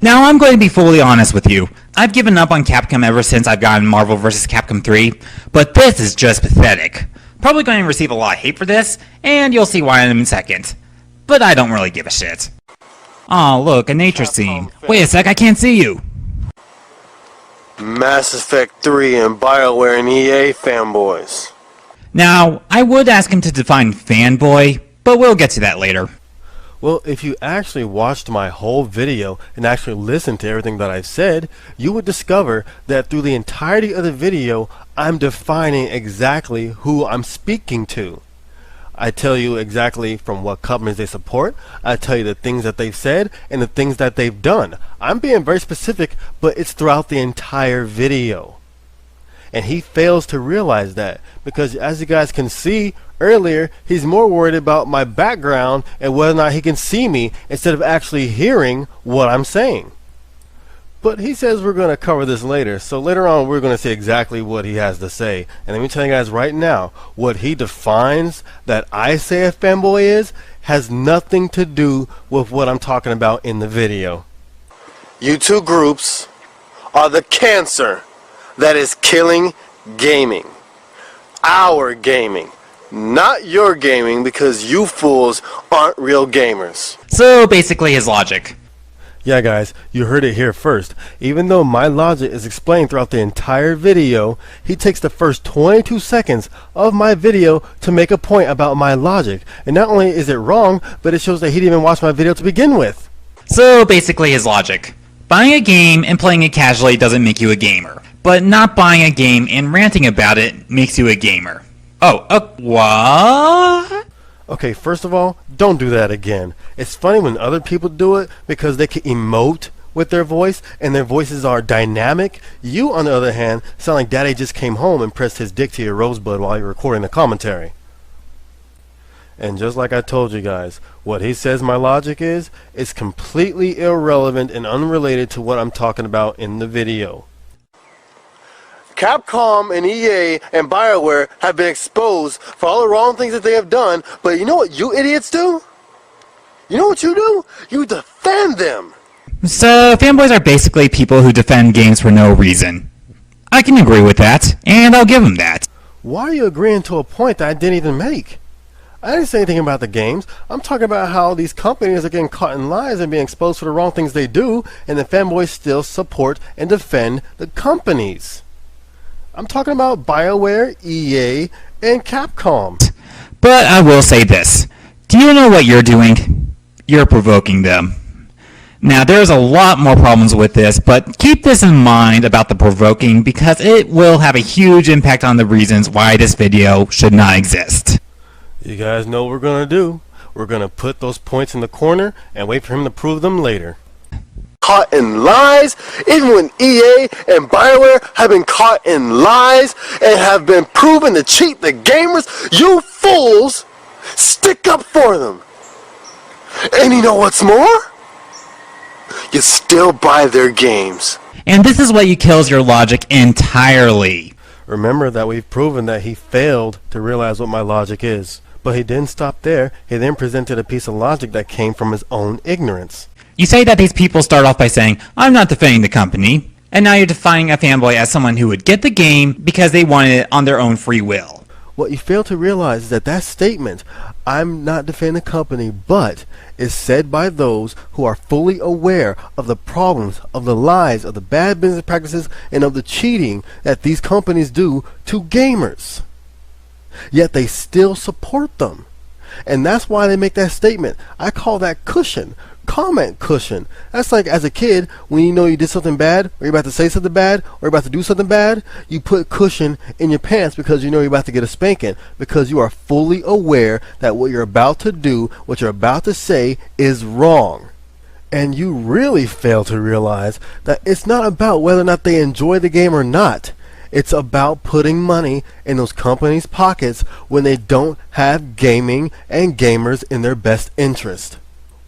Now, I'm going to be fully honest with you. I've given up on Capcom ever since I've gotten Marvel vs. Capcom 3, but this is just pathetic. Probably going to receive a lot of hate for this, and you'll see why in a second. But I don't really give a shit. Aw, look, a nature scene. Wait a sec, I can't see you. Mass Effect 3 and BioWare and EA fanboys. Now, I would ask him to define fanboy, but we'll get to that later. Well, if you actually watched my whole video and actually listened to everything that I've said, you would discover that through the entirety of the video, I'm defining exactly who I'm speaking to. I tell you exactly from what companies they support, I tell you the things that they've said and the things that they've done. I'm being very specific, but it's throughout the entire video. And he fails to realize that, because as you guys can see earlier, he's more worried about my background and whether or not he can see me instead of actually hearing what I'm saying. But he says we're going to cover this later, so later on we're going to see exactly what he has to say. And let me tell you guys right now, what he defines that I say a fanboy is has nothing to do with what I'm talking about in the video. You two groups are the cancer that is killing gaming. Our gaming. Not your gaming, because you fools aren't real gamers. So basically his logic. Yeah guys, you heard it here first. Even though my logic is explained throughout the entire video, he takes the first 22 seconds of my video to make a point about my logic. And not only is it wrong, but it shows that he didn't even watch my video to begin with. So basically his logic. Buying a game and playing it casually doesn't make you a gamer. But not buying a game and ranting about it makes you a gamer. Oh, what? Okay, first of all, don't do that again. It's funny when other people do it because they can emote with their voice and their voices are dynamic. You, on the other hand, sound like Daddy just came home and pressed his dick to your rosebud while you're recording the commentary. And just like I told you guys, what he says my logic is completely irrelevant and unrelated to what I'm talking about in the video. Capcom and EA and BioWare have been exposed for all the wrong things that they have done, but you know what you idiots do? You know what you do? You defend them! So fanboys are basically people who defend games for no reason. I can agree with that, and I'll give them that. Why are you agreeing to a point that I didn't even make? I didn't say anything about the games. I'm talking about how these companies are getting caught in lies and being exposed for the wrong things they do, and the fanboys still support and defend the companies. I'm talking about BioWare, EA, and Capcom. But I will say this. Do you know what you're doing? You're provoking them. Now, there's a lot more problems with this, but keep this in mind about the provoking because it will have a huge impact on the reasons why this video should not exist. You guys know what we're going to do. We're going to put those points in the corner and wait for him to prove them later. Caught in lies, even when EA and BioWare have been caught in lies and have been proven to cheat the gamers, you fools stick up for them. And you know what's more? You still buy their games. And this is what kills your logic entirely. Remember that we've proven that he failed to realize what my logic is. But he didn't stop there. He then presented a piece of logic that came from his own ignorance. You say that these people start off by saying, I'm not defending the company, and now you're defining a fanboy as someone who would get the game because they wanted it on their own free will. What you fail to realize is that that statement, I'm not defending the company, but is said by those who are fully aware of the problems, of the lies, of the bad business practices, and of the cheating that these companies do to gamers. Yet they still support them. And that's why they make that statement. I call that cushion. Comment cushion. That's like as a kid, when you know you did something bad, or you're about to say something bad, or you're about to do something bad, you put cushion in your pants because you know you're about to get a spanking, because you are fully aware that what you're about to do, what you're about to say is wrong. And you really fail to realize that it's not about whether or not they enjoy the game or not. It's about putting money in those companies' pockets when they don't have gaming and gamers in their best interest.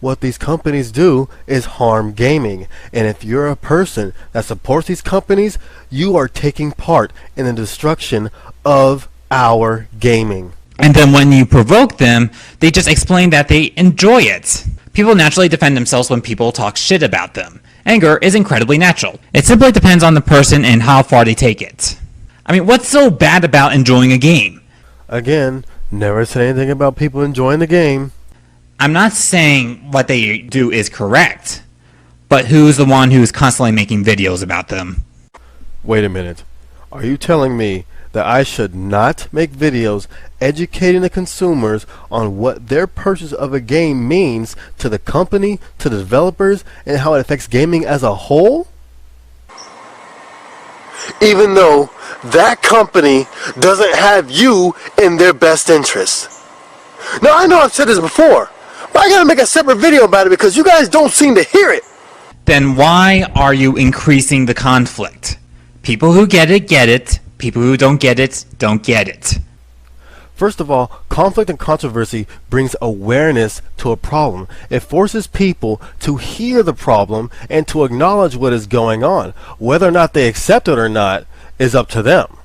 What these companies do is harm gaming, and if you're a person that supports these companies, you are taking part in the destruction of our gaming. And then when you provoke them, they just explain that they enjoy it. People naturally defend themselves when people talk shit about them. Anger is incredibly natural. It simply depends on the person and how far they take it. I mean, what's so bad about enjoying a game? Again, never said anything about people enjoying the game. I'm not saying what they do is correct, but who's the one who's constantly making videos about them? Wait a minute. Are you telling me that I should not make videos educating the consumers on what their purchase of a game means to the company, to the developers, and how it affects gaming as a whole? Even though that company doesn't have you in their best interest. Now, I know I've said this before, but I gotta make a separate video about it because you guys don't seem to hear it. Then why are you increasing the conflict? People who get it, get it. People who don't get it, don't get it. First of all, conflict and controversy brings awareness to a problem. It forces people to hear the problem and to acknowledge what is going on. Whether or not they accept it or not is up to them,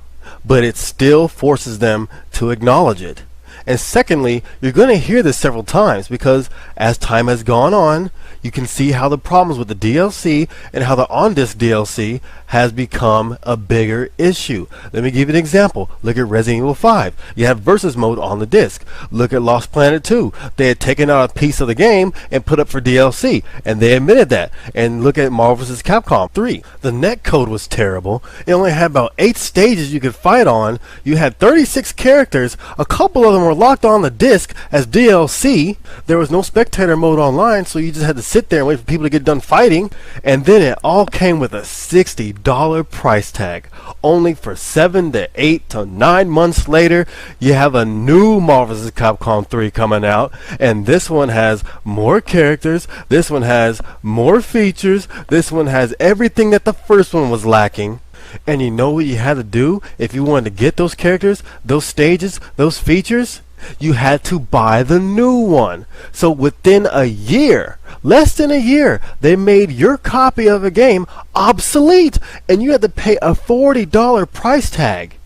but it still forces them to acknowledge it. And secondly, you're going to hear this several times because as time has gone on, you can see how the problems with the DLC and how the on-disc DLC has become a bigger issue. Let me give you an example. Look at Resident Evil 5. You have versus mode on the disc. Look at Lost Planet 2. They had taken out a piece of the game and put up for DLC, and they admitted that. And look at Marvel vs. Capcom 3. The netcode was terrible. It only had about 8 stages you could fight on. You had 36 characters. A couple of them were locked on the disc as DLC. There was no spectator mode online, so you just had to sit there and wait for people to get done fighting. And then it all came with a $60 price tag. Only for 7 to 8 to 9 months later, you have a new Marvel vs. Capcom 3 coming out, and this one has more characters, this one has more features, this one has everything that the first one was lacking. And you know what you had to do if you wanted to get those characters, those stages, those features? You had to buy the new one. So within a year, less than a year, they made your copy of a game obsolete, and you had to pay a $40 price tag.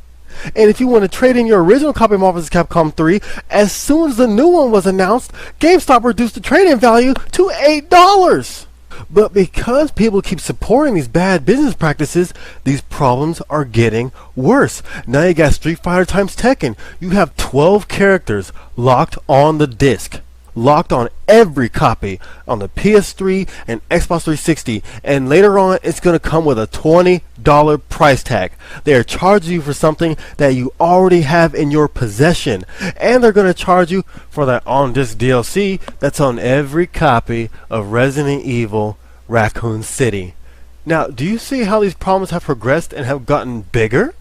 And if you want to trade in your original copy of Marvel vs. Capcom 3, as soon as the new one was announced, GameStop reduced the trade-in value to $8. But because people keep supporting these bad business practices, these problems are getting worse. Now you got Street Fighter x Tekken. You have 12 characters locked on the disc. Locked on every copy on the PS3 and Xbox 360, and later on it's going to come with a $20 price tag. They are charging you for something that you already have in your possession, and they're going to charge you for that on-disc DLC that's on every copy of Resident Evil Raccoon City. Now, do you see how these problems have progressed and have gotten bigger?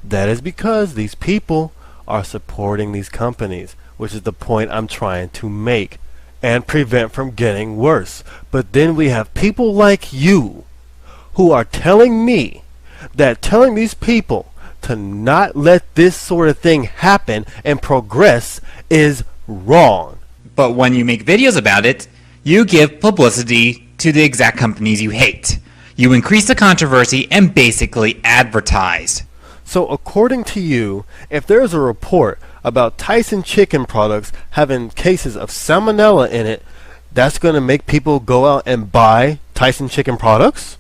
That is because these people are supporting these companies, which is the point I'm trying to make and prevent from getting worse. But then we have people like you who are telling me that telling these people to not let this sort of thing happen and progress is wrong. But when you make videos about it, you give publicity to the exact companies you hate. You increase the controversy and basically advertise. So according to you, if there's a report about Tyson chicken products having cases of salmonella in it, that's going to make people go out and buy Tyson chicken products?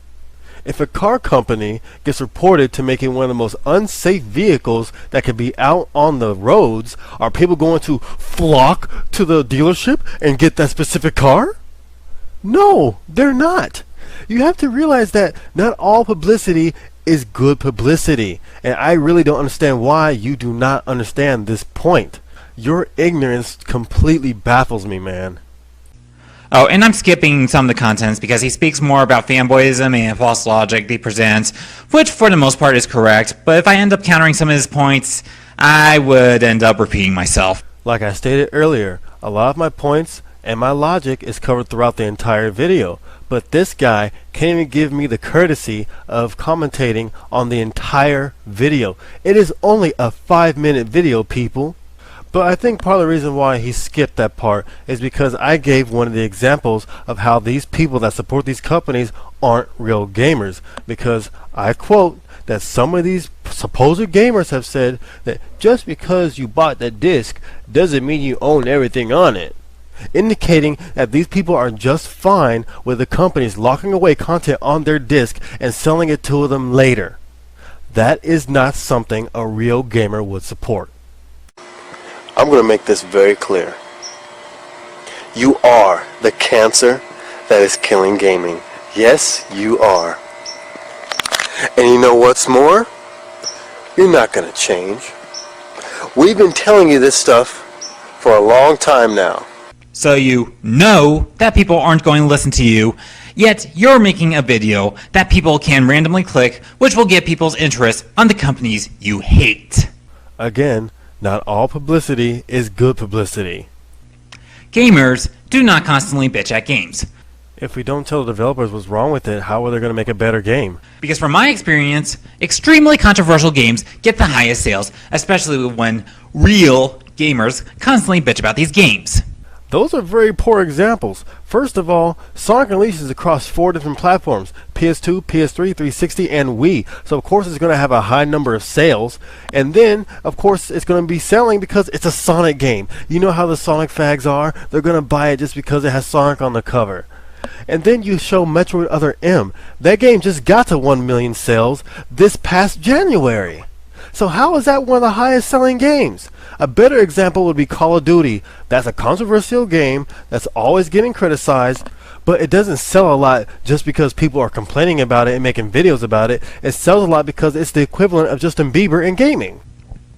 If a car company gets reported to making one of the most unsafe vehicles that could be out on the roads, are people going to flock to the dealership and get that specific car? No, they're not. You have to realize that not all publicity is good publicity, and I really don't understand why you do not understand this point. Your ignorance completely baffles me, man. Oh, and I'm skipping some of the contents because he speaks more about fanboyism and false logic he presents, which for the most part is correct, but if I end up countering some of his points, I would end up repeating myself. Like I stated earlier, a lot of my points and my logic is covered throughout the entire video, but this guy can't even give me the courtesy of commentating on the entire video. It is only a 5-minute video, people. But I think part of the reason why he skipped that part is because I gave one of the examples of how these people that support these companies aren't real gamers. Because I quote that some of these supposed gamers have said that just because you bought that disc doesn't mean you own everything on it. indicating that these people are just fine with the companies locking away content on their disk and selling it to them later. That is not something a real gamer would support. I'm going to make this very clear. You are the cancer that is killing gaming. Yes, you are. And you know what's more? You're not going to change. We've been telling you this stuff for a long time now. So you know that people aren't going to listen to you, yet you're making a video that people can randomly click, which will get people's interest on the companies you hate. Again, not all publicity is good publicity. Gamers do not constantly bitch at games. If we don't tell the developers what's wrong with it, how are they going to make a better game? Because from my experience, extremely controversial games get the highest sales, especially when real gamers constantly bitch about these games. Those are very poor examples. First of all, Sonic releases across 4 different platforms: PS2, PS3, 360, and Wii. So of course it's going to have a high number of sales. And then, of course, it's going to be selling because it's a Sonic game. You know how the Sonic fags are? They're going to buy it just because it has Sonic on the cover. And then you show Metroid Other M. That game just got to 1 million sales this past January. So how is that one of the highest selling games? A better example would be Call of Duty. That's a controversial game that's always getting criticized, but it doesn't sell a lot just because people are complaining about it and making videos about it. It sells a lot because it's the equivalent of Justin Bieber in gaming.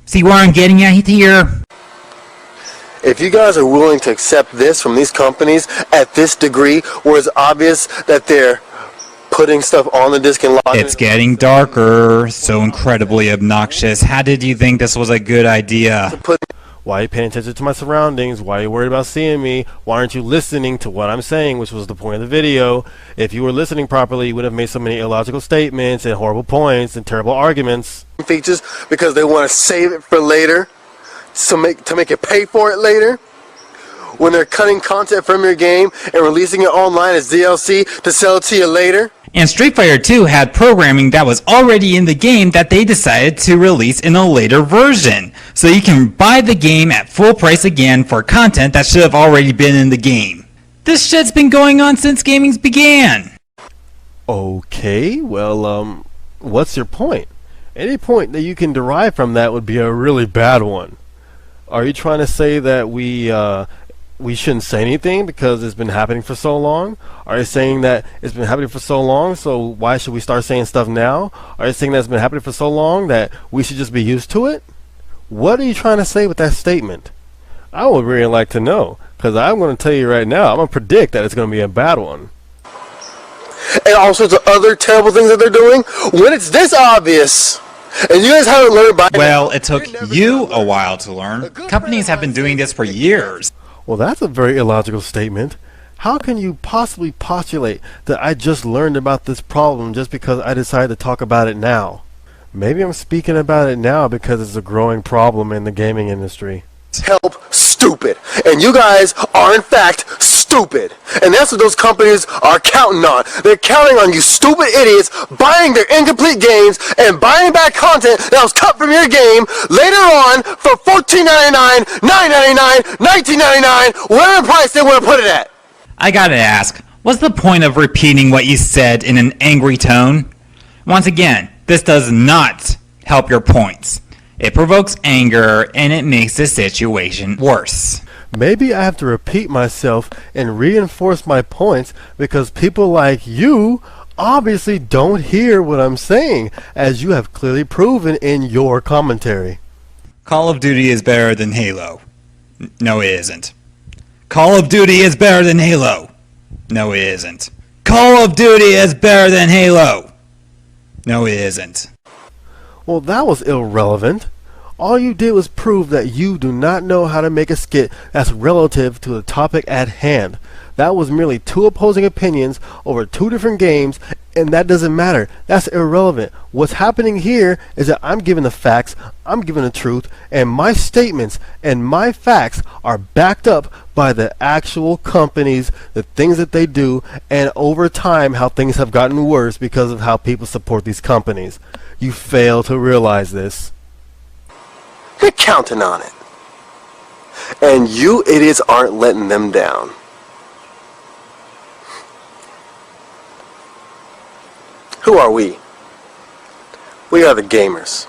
See where I'm getting at here? If you guys are willing to accept this from these companies at this degree, where it's obvious that they're putting stuff on the disc and locking It's getting darker, so incredibly obnoxious. How did you think this was a good idea? Why are you paying attention to my surroundings? Why are you worried about seeing me? Why aren't you listening to what I'm saying, which was the point of the video? If you were listening properly, you would have made so many illogical statements and horrible points and terrible arguments. features because they want to save it for later, to make it pay for it later. When they're cutting content from your game and releasing it online as DLC to sell it to you later. And Street Fighter 2 had programming that was already in the game that they decided to release in a later version. So you can buy the game at full price again for content that should have already been in the game. This shit's been going on since gaming began. Okay, well, what's your point? Any point that you can derive from that would be a really bad one. Are you trying to say that we shouldn't say anything because it's been happening for so long? Are you saying that it's been happening for so long, so why should we start saying stuff now? Are you saying that it's been happening for so long that we should just be used to it? What are you trying to say with that statement? I would really like to know, because I'm going to tell you right now, I'm going to predict that it's going to be a bad one. And all sorts of other terrible things that they're doing. When it's this obvious, and you guys haven't learned by Well, now, it took you a while to learn. Companies have been doing this for years. Well, that's a very illogical statement. How can you possibly postulate that I just learned about this problem just because I decided to talk about it now? Maybe I'm speaking about it now because it's a growing problem in the gaming industry. help stupid. And you guys are in fact stupid. And that's what those companies are counting on. They're counting on you stupid idiots buying their incomplete games and buying back content that was cut from your game later on for $14.99, $9.99, $19.99, whatever price they want to put it at. I gotta ask, what's the point of repeating what you said in an angry tone? Once again, this does not help your points. It provokes anger and it makes the situation worse. Maybe I have to repeat myself and reinforce my points because people like you obviously don't hear what I'm saying, as you have clearly proven in your commentary. Call of Duty is better than Halo. No, it isn't. Call of Duty is better than Halo. No, it isn't. Call of Duty is better than Halo. No, it isn't. Well, that was irrelevant. All you did was prove that you do not know how to make a skit that's relative to the topic at hand. That was merely two opposing opinions over two different games, and that doesn't matter. That's irrelevant. What's happening here is that I'm giving the facts, I'm giving the truth, and my statements and my facts are backed up by the actual companies, the things that they do, and over time how things have gotten worse because of how people support these companies. You fail to realize this. They're counting on it. And you idiots aren't letting them down. Who are we? We are the gamers.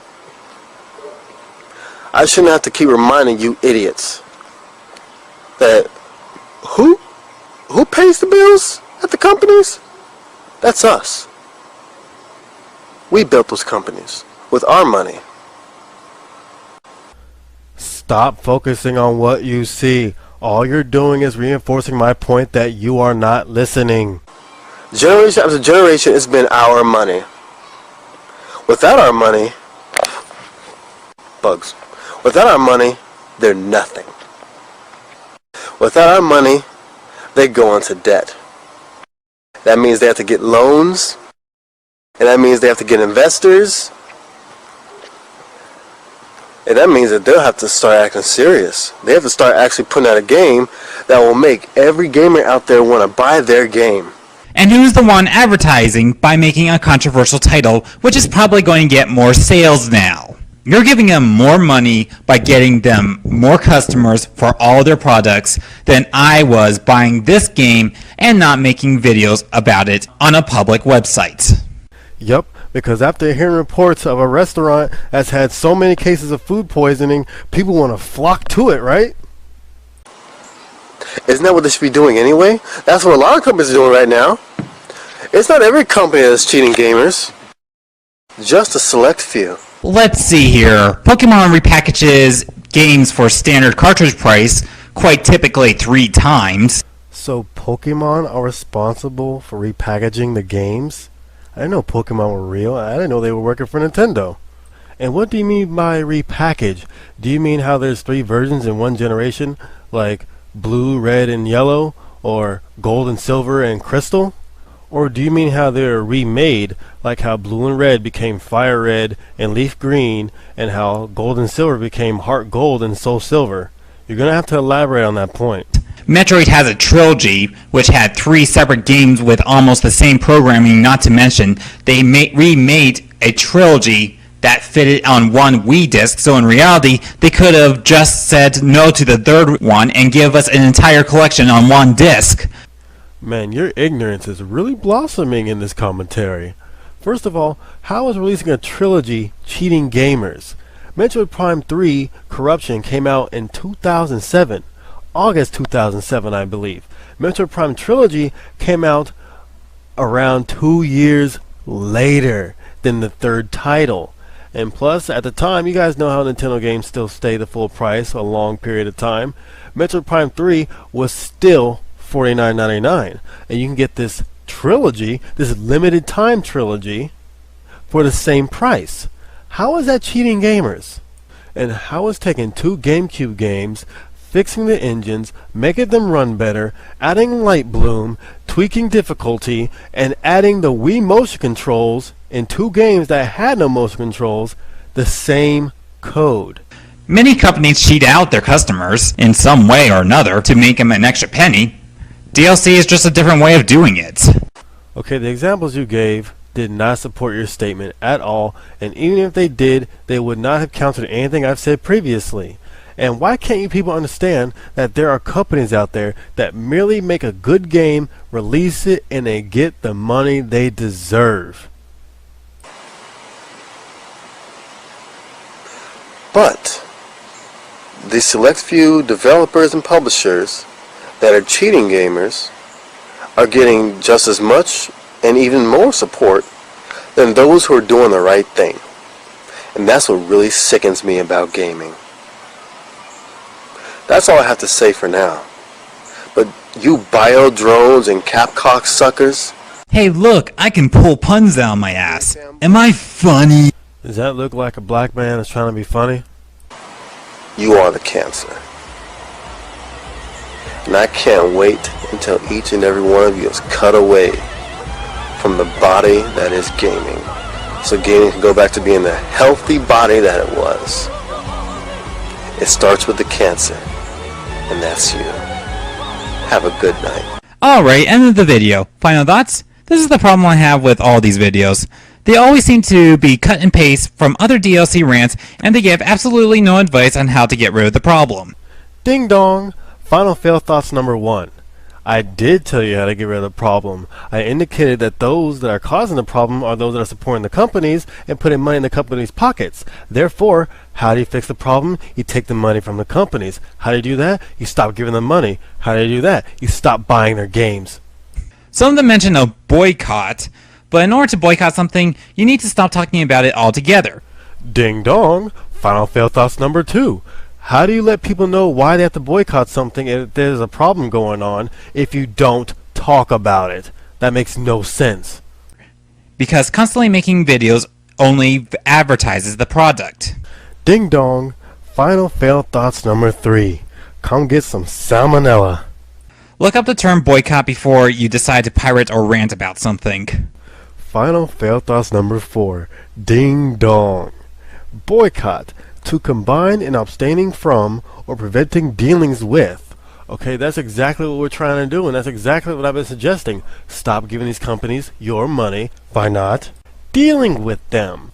I shouldn't have to keep reminding you idiots that who pays the bills at the companies? That's us. We built those companies with our money. Stop focusing on what you see. All you're doing is reinforcing my point that you are not listening. Generation after generation, it's been our money. Without our money, bugs. Without our money, they're nothing. Without our money, they go into debt. That means they have to get loans, and that means they have to get investors, and that means that they'll have to start acting serious. They have to start actually putting out a game that will make every gamer out there want to buy their game. And who's the one advertising by making a controversial title, which is probably going to get more sales now? You're giving them more money by getting them more customers for all their products than I was buying this game and not making videos about it on a public website. Yup, because after hearing reports of a restaurant that's had so many cases of food poisoning, people want to flock to it, right? Isn't that what they should be doing anyway? That's what a lot of companies are doing right now. It's not every company that's cheating gamers. Just a select few. Let's see here. Pokemon repackages games for standard cartridge price, quite typically 3 times. So Pokemon are responsible for repackaging the games? I didn't know Pokemon were real. I didn't know they were working for Nintendo. And what do you mean by repackage? Do you mean how there's 3 versions in one generation? Like blue, red, and yellow? Or gold and silver and crystal? Or do you mean how they're remade, like how blue and red became fire red and leaf green, and how gold and silver became heart gold and soul silver? You're going to have to elaborate on that point. Metroid has a trilogy, which had 3 separate games with almost the same programming, not to mention they remade a trilogy that fitted on one Wii disc, so in reality, they could have just said no to the 3rd one and give us an entire collection on one disc. Man, your ignorance is really blossoming in this commentary. First of all, how is releasing a trilogy cheating gamers? Metroid Prime 3 Corruption came out in 2007. August 2007, I believe. Metroid Prime Trilogy came out around 2 years later than the 3rd title. And plus, at the time, you guys know how Nintendo games still stay the full price a long period of time. Metroid Prime 3 was still $49.99, and you can get this trilogy, this limited time trilogy, for the same price. How is that cheating gamers? And how is taking 2 GameCube games, fixing the engines, making them run better, adding light bloom, tweaking difficulty, and adding the Wii motion controls in 2 games that had no motion controls, the same code? Many companies cheat out their customers in some way or another to make them an extra penny. DLC is just a different way of doing it. Okay, the examples you gave did not support your statement at all, and even if they did, they would not have countered anything I've said previously. And why can't you people understand that there are companies out there that merely make a good game, release it, and they get the money they deserve? But the select few developers and publishers that are cheating gamers are getting just as much and even more support than those who are doing the right thing. And that's what really sickens me about gaming. That's all I have to say for now. But you bio drones and capcock suckers. Hey look, I can pull puns down my ass. Am I funny? Does that look like a black man is trying to be funny? You are the cancer. And I can't wait until each and every one of you is cut away from the body that is gaming. So gaming can go back to being the healthy body that it was. It starts with the cancer. And that's you. Have a good night. Alright, end of the video. Final thoughts? This is the problem I have with all these videos. They always seem to be cut and paste from other DLC rants, and they give absolutely no advice on how to get rid of the problem. Ding dong! Final fail thoughts number 1. I did tell you how to get rid of the problem. I indicated that those that are causing the problem are those that are supporting the companies and putting money in the companies' pockets. Therefore, how do you fix the problem? You take the money from the companies. How do you do that? You stop giving them money. How do you do that? You stop buying their games. Some of them mention a boycott, but in order to boycott something, you need to stop talking about it altogether. Ding dong! Final fail thoughts number 2. How do you let people know why they have to boycott something if there's a problem going on if you don't talk about it? That makes no sense. Because constantly making videos only advertises the product. Ding dong! Final fail thoughts number 3. Come get some salmonella. Look up the term boycott before you decide to pirate or rant about something. Final fail thoughts number 4. Ding dong! Boycott. To combine in abstaining from or preventing dealings with. Okay, that's exactly what we're trying to do, and that's exactly what I've been suggesting. Stop giving these companies your money by not dealing with them.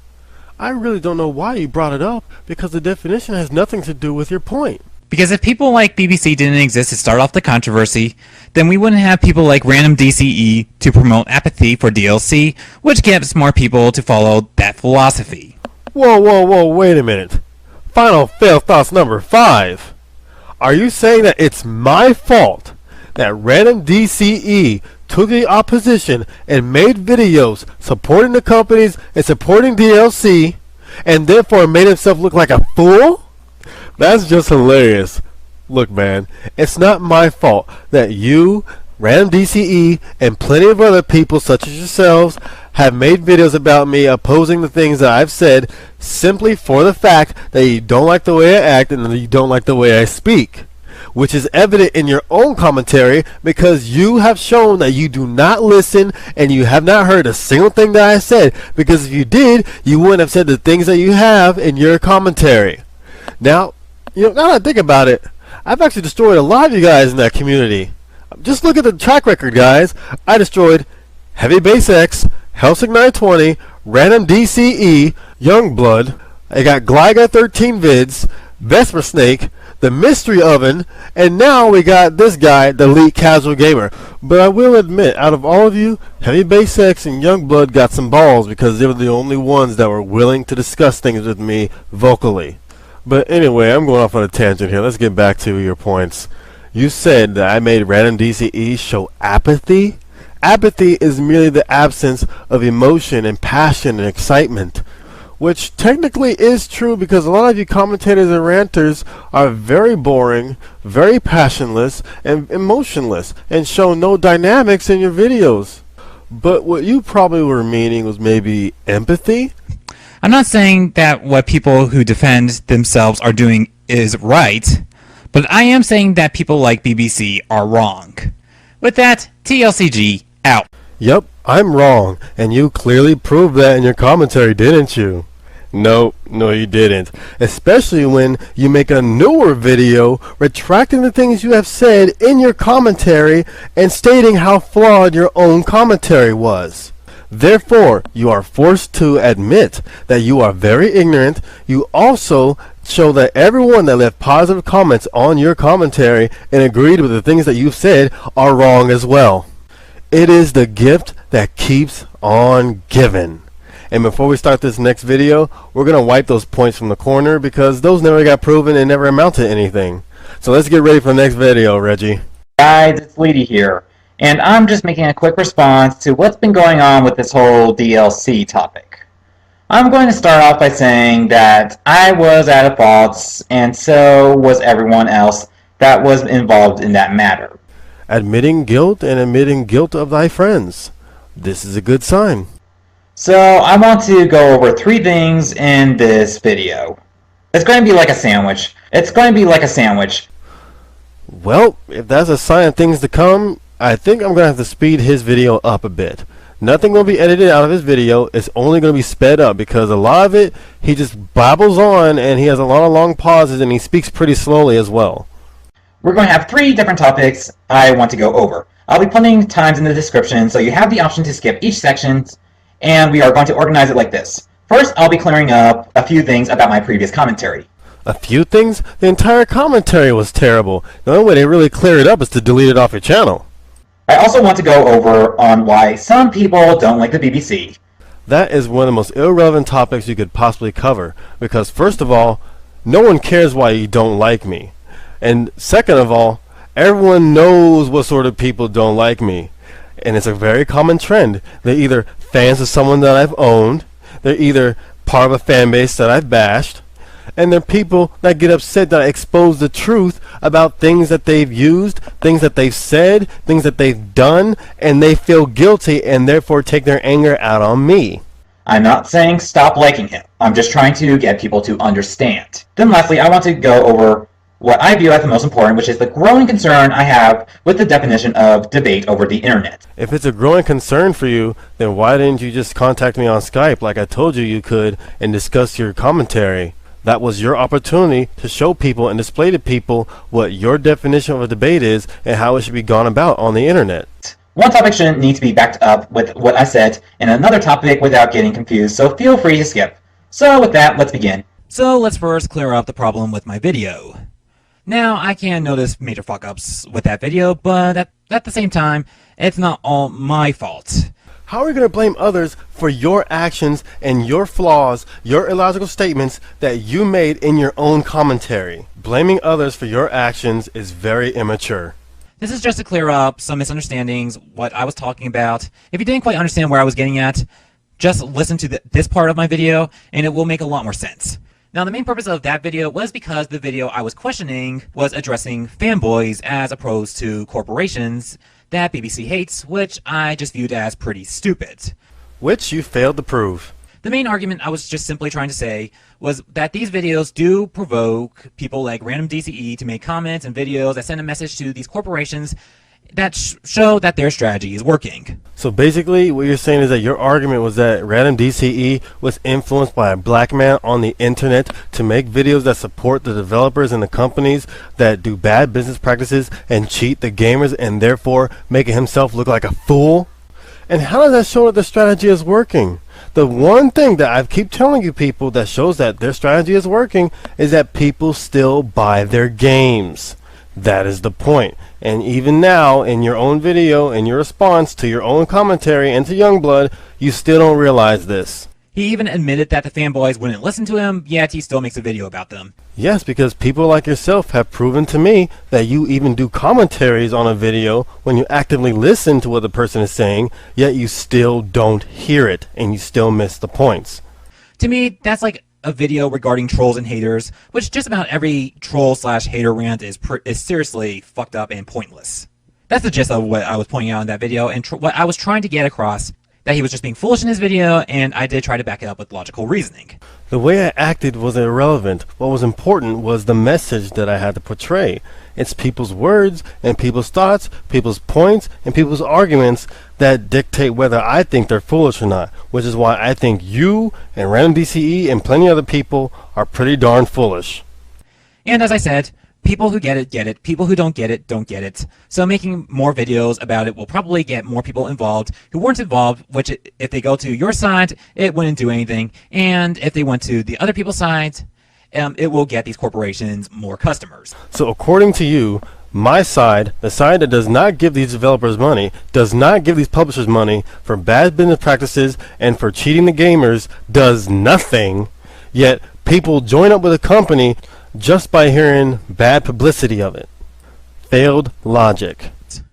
I really don't know why you brought it up, because the definition has nothing to do with your point. Because if people like BBC didn't exist to start off the controversy, then we wouldn't have people like Random DCE to promote apathy for DLC, which gets more people to follow that philosophy. Whoa, wait a minute. Final fail thoughts number 5. Are you saying that it's my fault that Random DCE took the opposition and made videos supporting the companies and supporting DLC and therefore made himself look like a fool? That's just hilarious. Look, man, it's not my fault that you, Random DCE, and plenty of other people such as yourselves have made videos about me opposing the things that I've said simply for the fact that you don't like the way I act and that you don't like the way I speak, which is evident in your own commentary because you have shown that you do not listen and you have not heard a single thing that I said, because if you did, you wouldn't have said the things that you have in your commentary. Now that I think about it, I've actually destroyed a lot of you guys in that community. Just look at the track record, guys. I destroyed Heavy Base X, Helsing 920, Random DCE, Youngblood. I got Gliga 13 vids, Vesper Snake, the Mystery Oven, and now we got this guy, TheLeetCasualGamer. But I will admit, out of all of you, Heavy Base X and Youngblood got some balls because they were the only ones that were willing to discuss things with me vocally. But anyway, I'm going off on a tangent here. Let's get back to your points. You said that I made Random DCE show apathy. Apathy is merely the absence of emotion and passion and excitement, which technically is true because a lot of you commentators and ranters are very boring, very passionless, and emotionless, and show no dynamics in your videos. But what you probably were meaning was maybe empathy? I'm not saying that what people who defend themselves are doing is right, but I am saying that people like BBC are wrong. With that, TLCG out. Yep, I'm wrong, and you clearly proved that in your commentary, didn't you? No, you didn't. Especially when you make a newer video retracting the things you have said in your commentary and stating how flawed your own commentary was. Therefore, you are forced to admit that you are very ignorant. You also show that everyone that left positive comments on your commentary and agreed with the things that you've said are wrong as well. It is the gift that keeps on giving. And before we start this next video, we're going to wipe those points from the corner because those never got proven and never amount to anything. So let's get ready for the next video, Reggie. Guys, it's Leedy here, and I'm just making a quick response to what's been going on with this whole DLC topic. I'm going to start off by saying that I was at a fault, and so was everyone else that was involved in that matter. Admitting guilt and admitting guilt of thy friends. This is a good sign. So I want to go over 3 things in this video. It's going to be like a sandwich. Well, if that's a sign of things to come, I think I'm going to have to speed his video up a bit. Nothing will be edited out of his video. It's only going to be sped up because a lot of it, he just babbles on and he has a lot of long pauses and he speaks pretty slowly as well. We're going to have 3 different topics I want to go over. I'll be putting times in the description so you have the option to skip each section, and we are going to organize it like this. First, I'll be clearing up a few things about my previous commentary. A few things? The entire commentary was terrible. The only way they really clear it up is to delete it off your channel. I also want to go over on why some people don't like the BBC. That is one of the most irrelevant topics you could possibly cover, because first of all, no one cares why you don't like me. And second of all, everyone knows what sort of people don't like me. And it's a very common trend. They're either fans of someone that I've owned, they're either part of a fan base that I've bashed, and they're people that get upset that I expose the truth about things that they've used, things that they've said, things that they've done, and they feel guilty and therefore take their anger out on me. I'm not saying stop liking him. I'm just trying to get people to understand. Then lastly, I want to go over what I view as the most important, which is the growing concern I have with the definition of debate over the internet. If it's a growing concern for you, then why didn't you just contact me on Skype like I told you you could and discuss your commentary? That was your opportunity to show people and display to people what your definition of a debate is and how it should be gone about on the internet. One topic shouldn't need to be backed up with what I said in another topic without getting confused, so feel free to skip. So with that, let's begin. So let's first clear up the problem with my video. Now, I can notice major fuck-ups with that video, but at the same time, it's not all my fault. How are you going to blame others for your actions and your flaws, your illogical statements that you made in your own commentary? Blaming others for your actions is very immature. This is just to clear up some misunderstandings, what I was talking about. If you didn't quite understand where I was getting at, just listen to this part of my video, and it will make a lot more sense. Now, the main purpose of that video was because the video I was questioning was addressing fanboys as opposed to corporations that BBC hates, which I just viewed as pretty stupid. Which you failed to prove. The main argument I was just simply trying to say was that these videos do provoke people like Random DCE to make comments and videos that send a message to these corporations that show that their strategy is working. So basically what you're saying is that your argument was that Random DCE was influenced by a black man on the internet to make videos that support the developers and the companies that do bad business practices and cheat the gamers, and therefore making himself look like a fool? And how does that show that the strategy is working? The one thing that I keep telling you people that shows that their strategy is working is that people still buy their games. That is the point. And even now, in your own video, in your response to your own commentary and to Youngblood, you still don't realize this. He even admitted that the fanboys wouldn't listen to him, yet he still makes a video about them. Yes, because people like yourself have proven to me that you even do commentaries on a video when you actively listen to what the person is saying, yet you still don't hear it, and you still miss the points. To me, that's like a video regarding trolls and haters, which just about every troll/hater rant is seriously fucked up and pointless. That's the gist of what I was pointing out in that video, and what I was trying to get across, that he was just being foolish in his video, and I did try to back it up with logical reasoning. The way I acted was irrelevant. What was important was the message that I had to portray. It's people's words and people's thoughts, people's points, and people's arguments that dictate whether I think they're foolish or not, which is why I think you and Random DCE and plenty other people are pretty darn foolish. And as I said, people who get it, get it. People who don't get it, don't get it. So making more videos about it will probably get more people involved who weren't involved, which if they go to your side, it wouldn't do anything. And if they went to the other people's sides, it will get these corporations more customers. So according to you, my side, the side that does not give these developers money, does not give these publishers money for bad business practices and for cheating the gamers, does nothing, yet people join up with a company just by hearing bad publicity of it. Failed logic.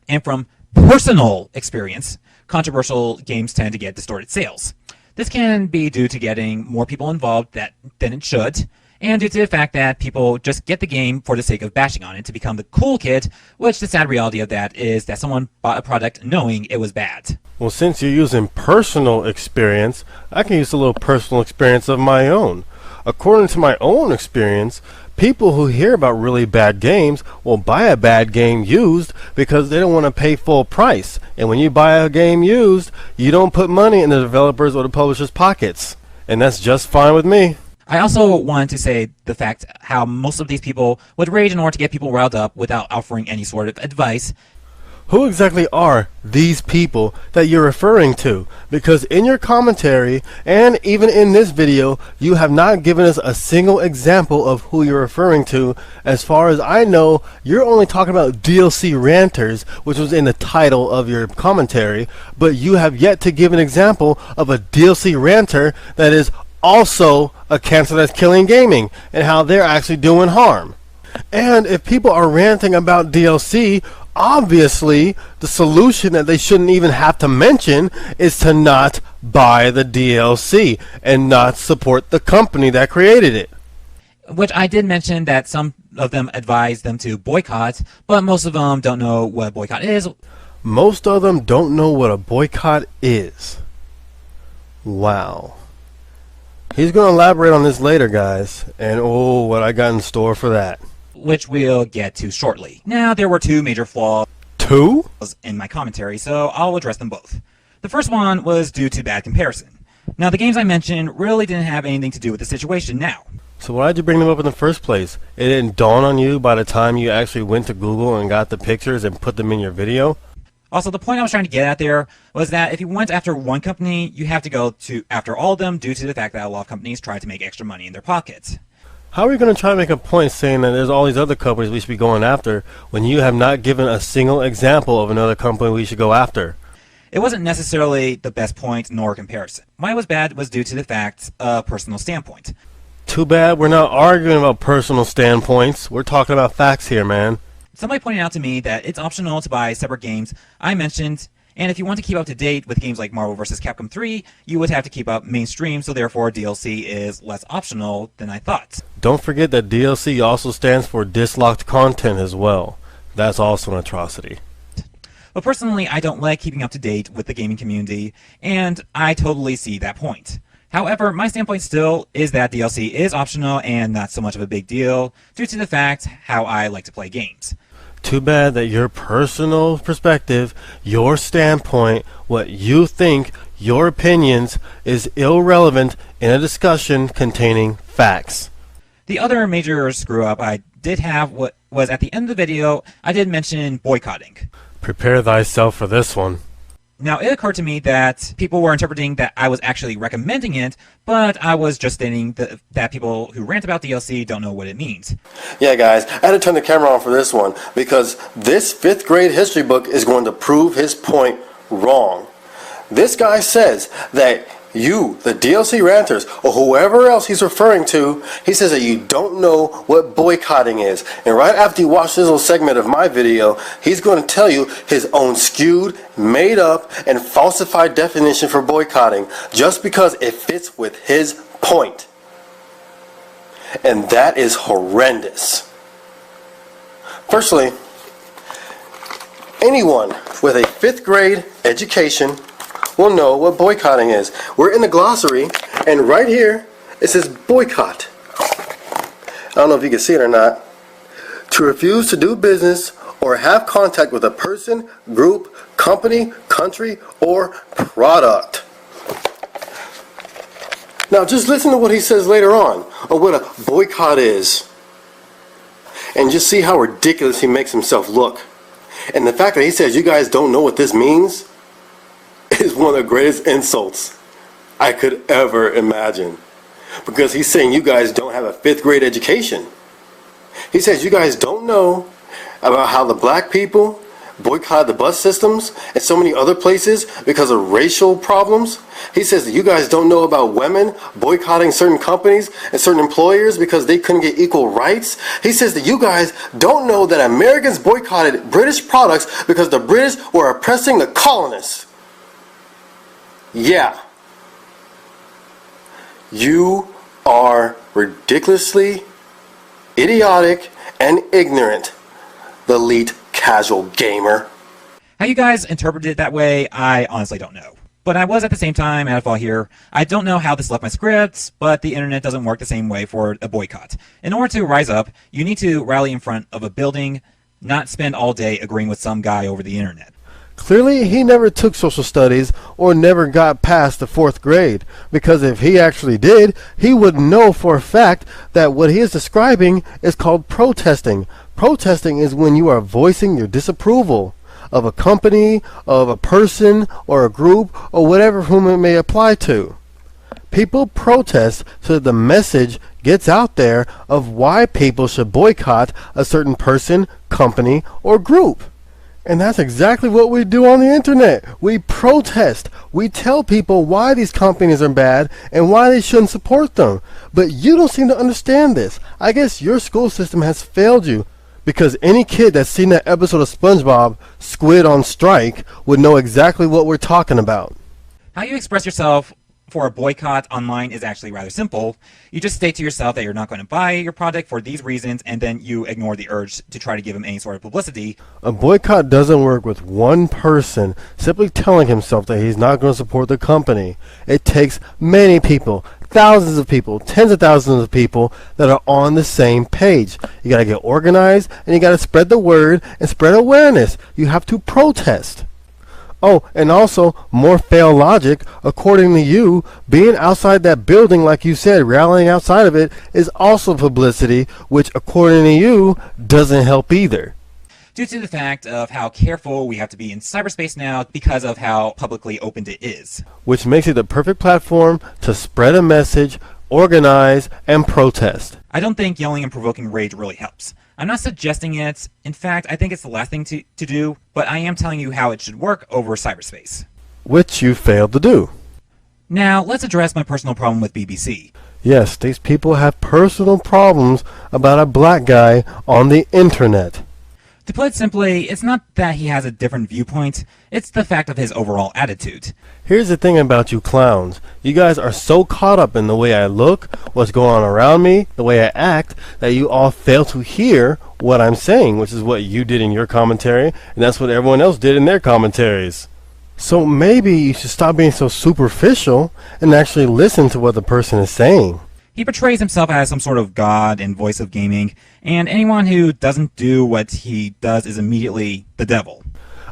And from personal experience, controversial games tend to get distorted sales. This can be due to getting more people involved than it should, and due to the fact that people just get the game for the sake of bashing on it to become the cool kid, which the sad reality of that is that someone bought a product knowing it was bad. Well, since you're using personal experience, I can use a little personal experience of my own. According to my own experience, people who hear about really bad games will buy a bad game used because they don't want to pay full price. And when you buy a game used, you don't put money in the developers or the publishers' pockets. And that's just fine with me. I also wanted to say the fact how most of these people would rage in order to get people riled up without offering any sort of advice. Who exactly are these people that you're referring to? Because in your commentary and even in this video, you have not given us a single example of who you're referring to. As far as I know, you're only talking about DLC ranters, which was in the title of your commentary, but you have yet to give an example of a DLC ranter that is also a cancer that's killing gaming and how they're actually doing harm. And if people are ranting about DLC, obviously the solution that they shouldn't even have to mention is to not buy the DLC and not support the company that created it. Which I did mention that some of them advise them to boycott, but most of them don't know what a boycott is. Most of them don't know what a boycott is. Wow. He's going to elaborate on this later, guys, and oh, what I got in store for that. Which we'll get to shortly. Now, there were two major flaws in my commentary, so I'll address them both. The first one was due to bad comparison. Now, the games I mentioned really didn't have anything to do with the situation now. So why did you bring them up in the first place? It didn't dawn on you by the time you actually went to Google and got the pictures and put them in your video? Also, the point I was trying to get at there was that if you went after one company, you have to go after all of them due to the fact that a lot of companies try to make extra money in their pockets. How are you going to try to make a point saying that there's all these other companies we should be going after when you have not given a single example of another company we should go after? It wasn't necessarily the best point nor comparison. Why it was bad was due to the fact of personal standpoint. Too bad we're not arguing about personal standpoints. We're talking about facts here, man. Somebody pointed out to me that it's optional to buy separate games I mentioned, and if you want to keep up to date with games like Marvel vs. Capcom 3, you would have to keep up mainstream, so therefore DLC is less optional than I thought. Don't forget that DLC also stands for dislocked content as well. That's also an atrocity. But personally, I don't like keeping up to date with the gaming community, and I totally see that point. However, my standpoint still is that DLC is optional and not so much of a big deal due to the fact how I like to play games. Too bad that your personal perspective, your standpoint, what you think, your opinions is irrelevant in a discussion containing facts. The other major screw up I did have was at the end of the video, I did mention boycotting. Prepare thyself for this one. Now, it occurred to me that people were interpreting that I was actually recommending it, but I was just stating that people who rant about DLC don't know what it means. Yeah, guys, I had to turn the camera on for this one because this 5th grade history book is going to prove his point wrong. This guy says that you, the DLC ranters, or whoever else he's referring to, he says that you don't know what boycotting is. And right after you watch this little segment of my video, he's going to tell you his own skewed, made up, and falsified definition for boycotting just because it fits with his point. And that is horrendous. Firstly, anyone with a 5th grade education will know what boycotting is. We're in the glossary, and right here it says boycott. I don't know if you can see it or not. To refuse to do business or have contact with a person, group, company, country, or product. Now just listen to what he says later on what a boycott is. And just see how ridiculous he makes himself look. And the fact that he says you guys don't know what this means is one of the greatest insults I could ever imagine. Because he's saying you guys don't have a 5th grade education. He says you guys don't know about how the black people boycotted the bus systems and so many other places because of racial problems. He says that you guys don't know about women boycotting certain companies and certain employers because they couldn't get equal rights. He says that you guys don't know that Americans boycotted British products because the British were oppressing the colonists. Yeah. You are ridiculously idiotic and ignorant, the elite casual gamer. How you guys interpreted it that way, I honestly don't know. But I was at the same time at a fault here. I don't know how this left my scripts, but the internet doesn't work the same way for a boycott. In order to rise up, you need to rally in front of a building, not spend all day agreeing with some guy over the internet. Clearly, he never took social studies or never got past the 4th grade, because if he actually did, he would know for a fact that what he is describing is called protesting. Protesting is when you are voicing your disapproval of a company, of a person, or a group, or whatever whom it may apply to. People protest so that the message gets out there of why people should boycott a certain person, company, or group. And that's exactly what we do on the internet. We protest. We tell people why these companies are bad and why they shouldn't support them. But you don't seem to understand this. I guess your school system has failed you, because any kid that's seen that episode of SpongeBob, Squid on Strike, would know exactly what we're talking about. How you express yourself for a boycott online is actually rather simple. You just state to yourself that you're not going to buy your product for these reasons, and then you ignore the urge to try to give him any sort of publicity. A boycott doesn't work with one person simply telling himself that he's not going to support the company. It takes many people, thousands of people, tens of thousands of people that are on the same page. You got to get organized, and you got to spread the word and spread awareness. You have to protest. Oh, and also, more fail logic, according to you, being outside that building, like you said, rallying outside of it, is also publicity, which, according to you, doesn't help either. Due to the fact of how careful we have to be in cyberspace now because of how publicly opened it is. Which makes it the perfect platform to spread a message, organize, and protest. I don't think yelling and provoking rage really helps. I'm not suggesting it. In fact, I think it's the last thing to do, but I am telling you how it should work over cyberspace. Which you failed to do. Now, let's address my personal problem with BBC. Yes, these people have personal problems about a black guy on the internet. To put it simply, it's not that he has a different viewpoint, it's the fact of his overall attitude. Here's the thing about you clowns. You guys are so caught up in the way I look, what's going on around me, the way I act, that you all fail to hear what I'm saying, which is what you did in your commentary, and that's what everyone else did in their commentaries. So maybe you should stop being so superficial and actually listen to what the person is saying. He portrays himself as some sort of god and voice of gaming, and anyone who doesn't do what he does is immediately the devil.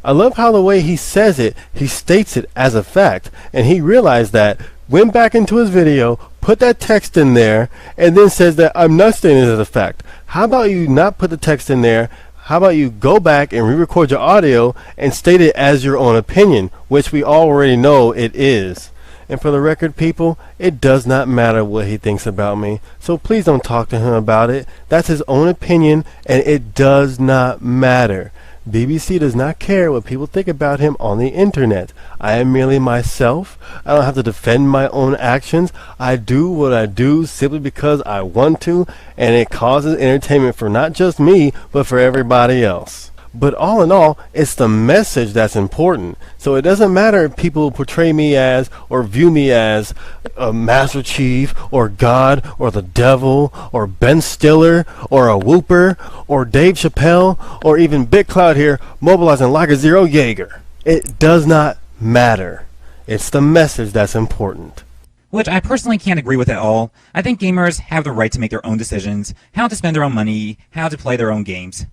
I love how the way he says it, he states it as a fact, and he realized that, went back into his video, put that text in there, and then says that I'm not stating it as a fact. How about you not put the text in there? How about you go back and re-record your audio and state it as your own opinion, which we already know it is. And for the record, people, it does not matter what he thinks about me, so please don't talk to him about it. That's his own opinion, and it does not matter. BBC does not care what people think about him on the internet. I am merely myself. I don't have to defend my own actions. I do what I do simply because I want to, and it causes entertainment for not just me, but for everybody else. But all in all, it's the message that's important. So it doesn't matter if people portray me as or view me as a Master Chief or God or the Devil or Ben Stiller or a Whooper or Dave Chappelle or even Big Cloud here mobilizing like a Zero Jaeger. It does not matter. It's the message that's important. Which I personally can't agree with at all. I think gamers have the right to make their own decisions, how to spend their own money, how to play their own games.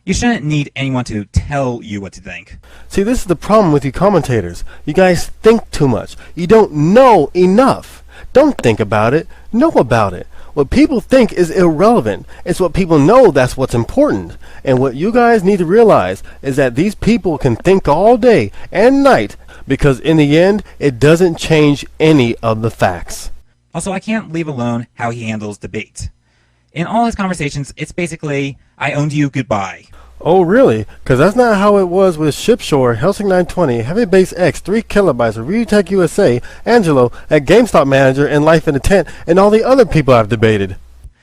You shouldn't need anyone to tell you what to think. See, this is the problem with you commentators. You guys think too much. You don't know enough. Don't think about it. Know about it. What people think is irrelevant. It's what people know that's what's important. And what you guys need to realize is that these people can think all day and night, because in the end, it doesn't change any of the facts. Also, I can't leave alone how he handles debate. In all his conversations, it's basically, I owned you, goodbye. Oh really? Because that's not how it was with Shipshore, Helsing 920, Heavy Base X, 3 Kilobytes, Review Tech USA, Angelo, at GameStop Manager, and Life in a Tent, and all the other people I've debated.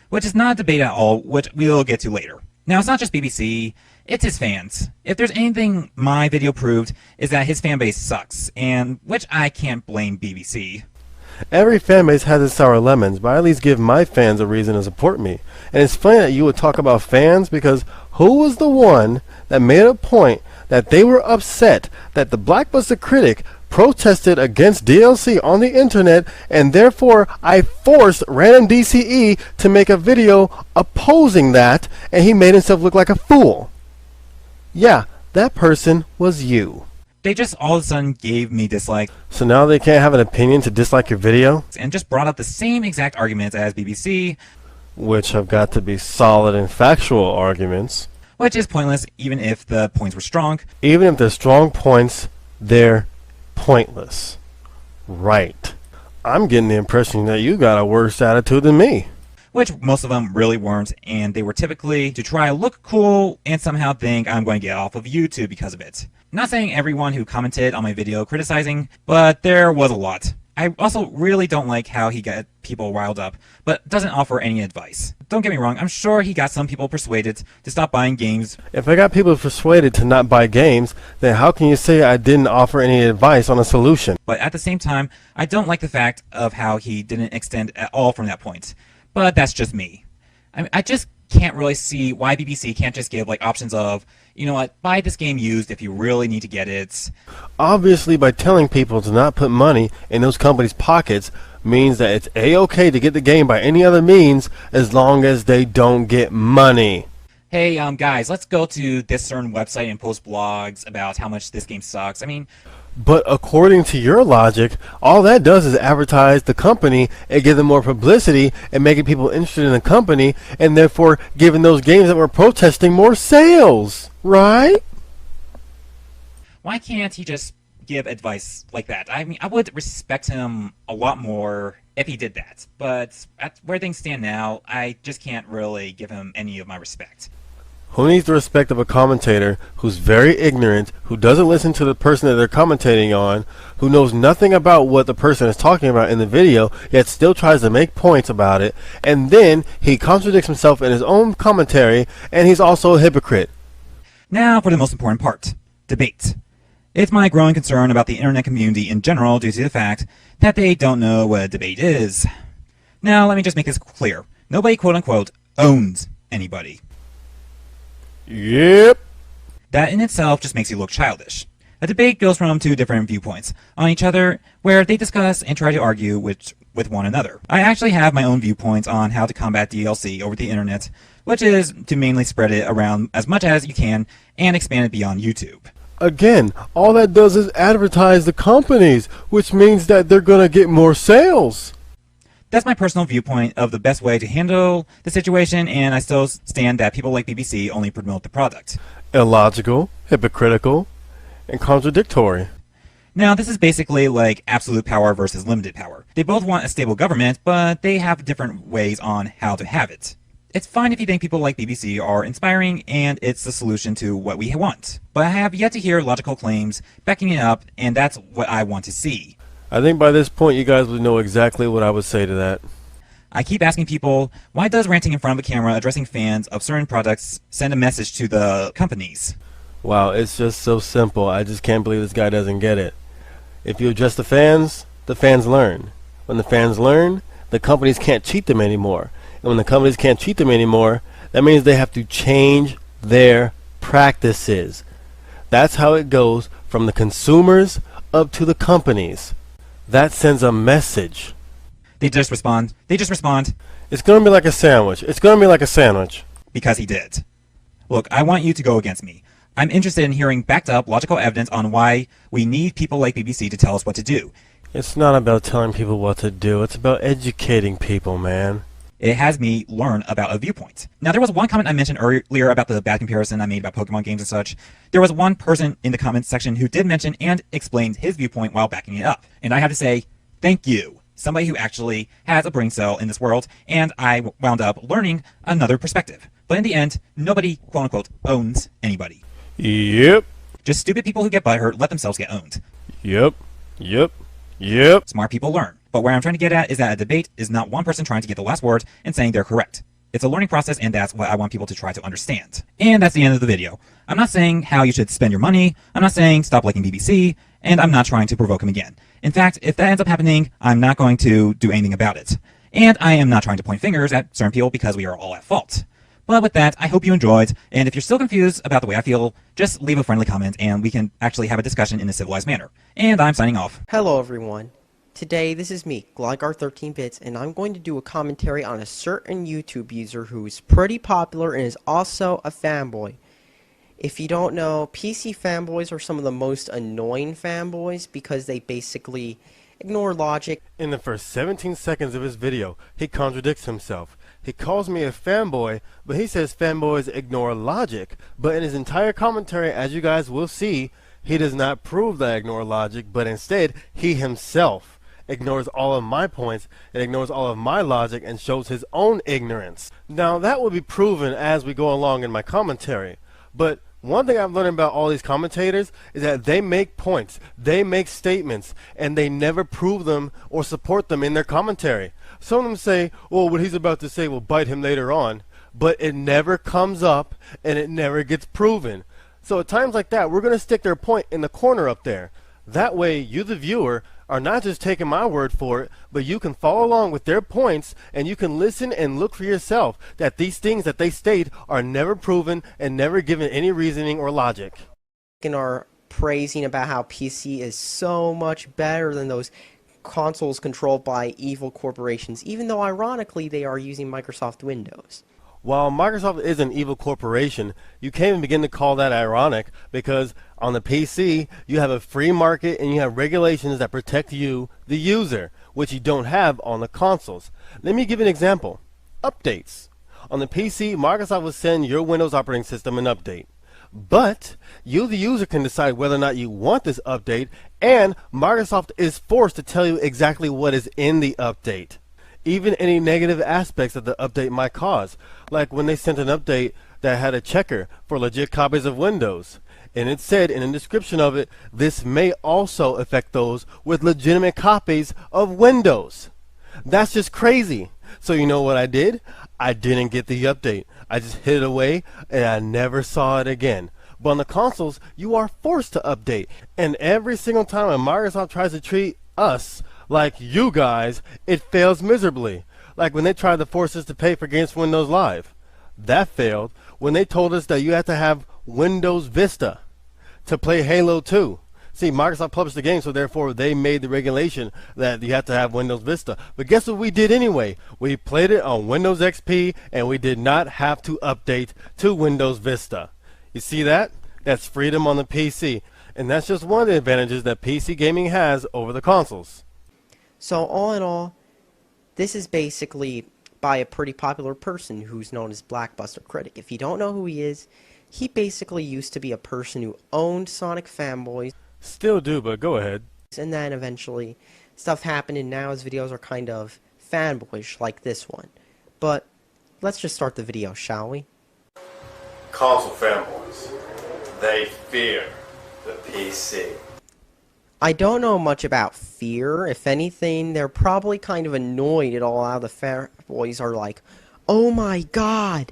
Which is not a debate at all, which we'll get to later. Now, it's not just BBC, it's his fans. If there's anything my video proved, is that his fanbase sucks, and which I can't blame BBC. Every fanbase has its sour lemons, but I at least give my fans a reason to support me. And it's funny that you would talk about fans, because who was the one that made a point that they were upset that the BlackBusterCritic protested against DLC on the internet, and therefore I forced Random DCE to make a video opposing that, and he made himself look like a fool? Yeah, that person was you. They just all of a sudden gave me dislike. So now they can't have an opinion to dislike your video? And just brought up the same exact arguments as BBC. Which have got to be solid and factual arguments. which is pointless even if the points were strong. Even if they're strong points, they're pointless. Right. I'm getting the impression that you got a worse attitude than me. Which most of them really weren't, and they were typically to try to look cool and somehow think I'm going to get off of YouTube because of it. Not saying everyone who commented on my video criticizing, but there was a lot. I also really don't like how he got people riled up, but doesn't offer any advice. Don't get me wrong, I'm sure he got some people persuaded to stop buying games. If I got people persuaded to not buy games, then how can you say I didn't offer any advice on a solution? But at the same time, I don't like the fact of how he didn't extend at all from that point. But that's just me. I just can't really see why BBC can't just give like options of, you know what, buy this game used if you really need to get it. Obviously, by telling people to not put money in those companies' pockets means that it's a-okay to get the game by any other means as long as they don't get money. Hey, guys, let's go to this certain website and post blogs about how much this game sucks. I mean, but according to your logic, all that does is advertise the company and give them more publicity and making people interested in the company and therefore giving those games that were protesting more sales, right? why can't he just give advice like that? I mean, I would respect him a lot more if he did that. But at where things stand now, I just can't really give him any of my respect. Who needs the respect of a commentator who's very ignorant, who doesn't listen to the person that they're commentating on, who knows nothing about what the person is talking about in the video, yet still tries to make points about it, and then he contradicts himself in his own commentary, and he's also a hypocrite. Now for the most important part, debate. It's my growing concern about the internet community in general due to the fact that they don't know what a debate is. Now let me just make this clear. Nobody quote-unquote owns anybody. Yep. That in itself just makes you look childish. A debate goes from two different viewpoints on each other where they discuss and try to argue with one another. I actually have my own viewpoints on how to combat DLC over the internet, which is to mainly spread it around as much as you can and expand it beyond YouTube. Again, all that does is advertise the companies, which means that they're gonna get more sales. That's my personal viewpoint of the best way to handle the situation, and I still stand that people like BBC only promote the product. Illogical, hypocritical, and contradictory. Now, this is basically like absolute power versus limited power. They both want a stable government, but they have different ways on how to have it. It's fine if you think people like BBC are inspiring and it's the solution to what we want. But I have yet to hear logical claims backing it up, and that's what I want to see. I think by this point you guys would know exactly what I would say to that. I keep asking people, why does ranting in front of a camera addressing fans of certain products send a message to the companies? Wow, it's just so simple. I just can't believe this guy doesn't get it. If you address the fans learn. When the fans learn, the companies can't cheat them anymore. And when the companies can't cheat them anymore, that means they have to change their practices. That's how it goes from the consumers up to the companies. That sends a message. They just respond. It's going to be like a sandwich. It's going to be like a sandwich. Because he did. Look, I want you to go against me. I'm interested in hearing backed up logical evidence on why we need people like BBC to tell us what to do. It's not about telling people what to do. It's about educating people, man. It has me learn about a viewpoint. Now, there was one comment I mentioned earlier about the bad comparison I made about Pokemon games and such. There was one person in the comments section who did mention and explained his viewpoint while backing it up. And I have to say, thank you. Somebody who actually has a brain cell in this world, and I wound up learning another perspective. But in the end, nobody, quote-unquote, owns anybody. Yep. Just stupid people who get butthurt let themselves get owned. Yep. Smart people learn. But where I'm trying to get at is that a debate is not one person trying to get the last word and saying they're correct. It's a learning process, and that's what I want people to try to understand. And that's the end of the video. I'm not saying how you should spend your money, I'm not saying stop liking BBC, and I'm not trying to provoke him again. In fact, if that ends up happening, I'm not going to do anything about it. And I am not trying to point fingers at certain people because we are all at fault. But with that, I hope you enjoyed, and if you're still confused about the way I feel, just leave a friendly comment and we can actually have a discussion in a civilized manner. And I'm signing off. Hello everyone. Today, this is me, Glodgar13bits, and I'm going to do a commentary on a certain YouTube user who is pretty popular and is also a fanboy. If you don't know, PC fanboys are some of the most annoying fanboys because they basically ignore logic. In the first 17 seconds of his video, he contradicts himself. He calls me a fanboy, but he says fanboys ignore logic. But in his entire commentary, as you guys will see, he does not prove that I ignore logic, but instead, he himself ignores all of my points and ignores all of my logic and shows his own ignorance. Now, that will be proven as we go along in my commentary. But one thing I've learned about all these commentators is that they make points, they make statements, and they never prove them or support them in their commentary. Some of them say, well, what he's about to say will bite him later on, but it never comes up and it never gets proven. So at times like that, we're going to stick their point in the corner up there. That way, you the viewer are not just taking my word for it, but you can follow along with their points and you can listen and look for yourself that these things that they state are never proven and never given any reasoning or logic. And are praising about how PC is so much better than those consoles controlled by evil corporations, even though ironically they are using Microsoft Windows. While Microsoft is an evil corporation, you can't even begin to call that ironic because on the PC, you have a free market and you have regulations that protect you, the user, which you don't have on the consoles. Let me give you an example. Updates. On the PC, Microsoft will send your Windows operating system an update. But you, the user, can decide whether or not you want this update, and Microsoft is forced to tell you exactly what is in the update. Even any negative aspects that the update might cause, like when they sent an update that had a checker for legit copies of Windows. And it said in the description of it, this may also affect those with legitimate copies of Windows. That's just crazy. So you know what I did? I didn't get the update. I just hid it away and I never saw it again. But on the consoles, you are forced to update. And every single time when Microsoft tries to treat us like you guys, it fails miserably. Like when they tried to force us to pay for games for Windows Live. That failed when they told us that you had to have Windows Vista to play Halo 2. See, Microsoft published the game, so therefore they made the regulation that you have to have Windows Vista. But guess what we did anyway? We played it on Windows XP, and we did not have to update to Windows Vista. You see that? That's freedom on the PC. And that's just one of the advantages that PC gaming has over the consoles. So all in all, this is basically by a pretty popular person who's known as BlackBusterCritic. If you don't know who he is, he basically used to be a person who owned Sonic fanboys. Still do, but go ahead. And then eventually stuff happened and now his videos are kind of fanboyish like this one. But let's just start the video, shall we? Console fanboys, they fear the PC. I don't know much about fear. If anything, they're probably kind of annoyed at all how the fanboys are like, oh my god,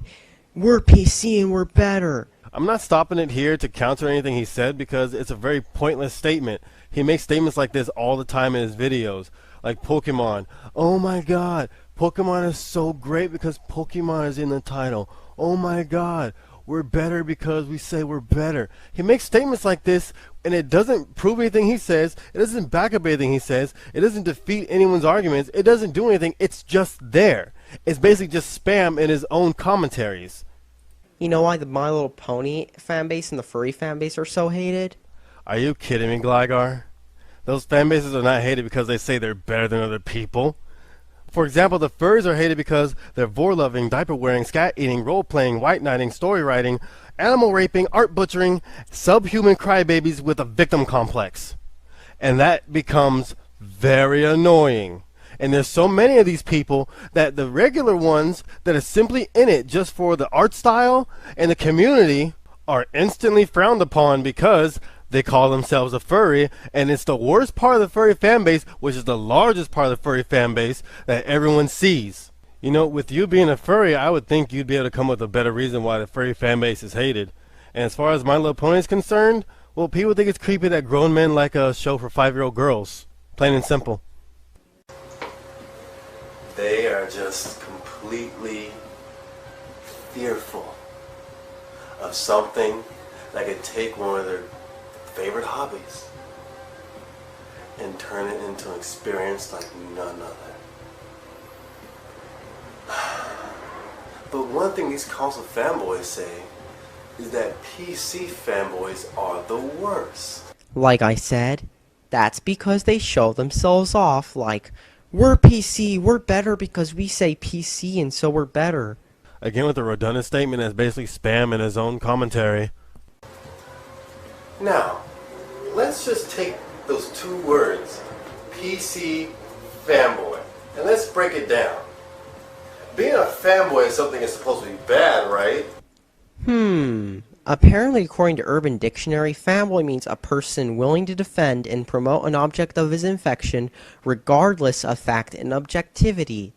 we're PC and we're better. I'm not stopping it here to counter anything he said because it's a very pointless statement. He makes statements like this all the time in his videos. Like Pokemon. Oh my god, Pokemon is so great because Pokemon is in the title. Oh my god, we're better because we say we're better. He makes statements like this and it doesn't prove anything he says. It doesn't back up anything he says. It doesn't defeat anyone's arguments. It doesn't do anything. It's just there. It's basically just spam in his own commentaries. You know why the My Little Pony fanbase and the furry fanbase are so hated? Are you kidding me, Gligar? Those fanbases are not hated because they say they're better than other people. For example, the furries are hated because they're vor-loving, diaper-wearing, scat-eating, role-playing, white-knighting, story-writing, animal-raping, art-butchering, subhuman crybabies with a victim complex. And that becomes very annoying. And there's so many of these people that the regular ones that are simply in it just for the art style and the community are instantly frowned upon because they call themselves a furry, and it's the worst part of the furry fanbase, which is the largest part of the furry fanbase that everyone sees. You know, with you being a furry, I would think you'd be able to come up with a better reason why the furry fanbase is hated. And as far as My Little Pony is concerned, well, people think it's creepy that grown men like a show for 5-year-old girls. Plain and simple. They are just completely fearful of something that could take one of their favorite hobbies and turn it into an experience like none other. But one thing these console fanboys say is that PC fanboys are the worst. Like I said, that's because they show themselves off like, We're PC, we're better because we say PC and so we're better. Again with a redundant statement that's basically spam in his own commentary. Now, let's just take those two words, PC, fanboy, and let's break it down. Being a fanboy is something that's supposed to be bad, right? Apparently, according to Urban Dictionary, fanboy means a person willing to defend and promote an object of his affection, regardless of fact and objectivity.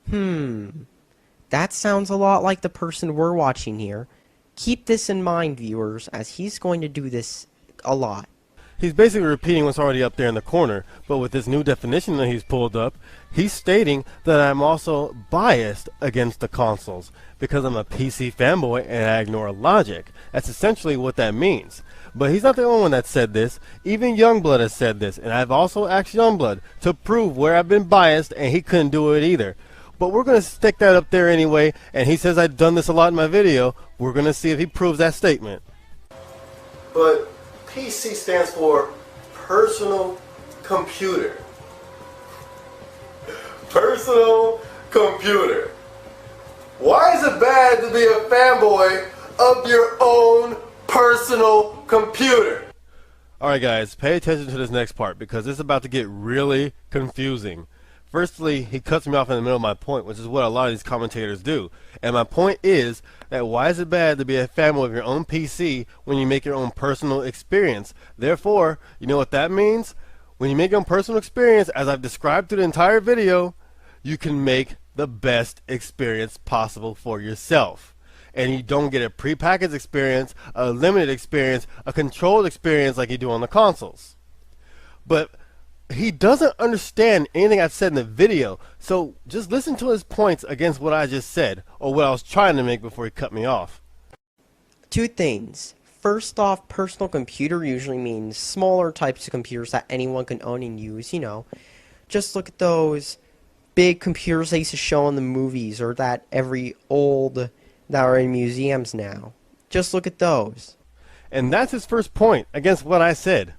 That sounds a lot like the person we're watching here. Keep this in mind, viewers, as he's going to do this a lot. He's basically repeating what's already up there in the corner, but with this new definition that he's pulled up, he's stating that I'm also biased against the consoles because I'm a PC fanboy and I ignore logic. That's essentially what that means. But he's not the only one that said this. Even Youngblood has said this, and I've also asked Youngblood to prove where I've been biased, and he couldn't do it either. But we're going to stick that up there anyway, and he says I've done this a lot in my video. We're going to see if he proves that statement. But PC stands for personal computer. Personal computer. Why is it bad to be a fanboy of your own personal computer? Alright guys, pay attention to this next part because it's about to get really confusing. Firstly, he cuts me off in the middle of my point, which is what a lot of these commentators do. And my point is that why is it bad to be a fanboy of your own PC when you make your own personal experience? Therefore, you know what that means? When you make your own personal experience, as I've described through the entire video, you can make the best experience possible for yourself. And you don't get a prepackaged experience, a limited experience, a controlled experience like you do on the consoles. But he doesn't understand anything I've said in the video, so just listen to his points against what I just said, or what I was trying to make before he cut me off. Two things. First off, personal computer usually means smaller types of computers that anyone can own and use, you know. Just look at those big computers they used to show in the movies, or that every old that are in museums now. Just look at those. And that's his first point against what I said.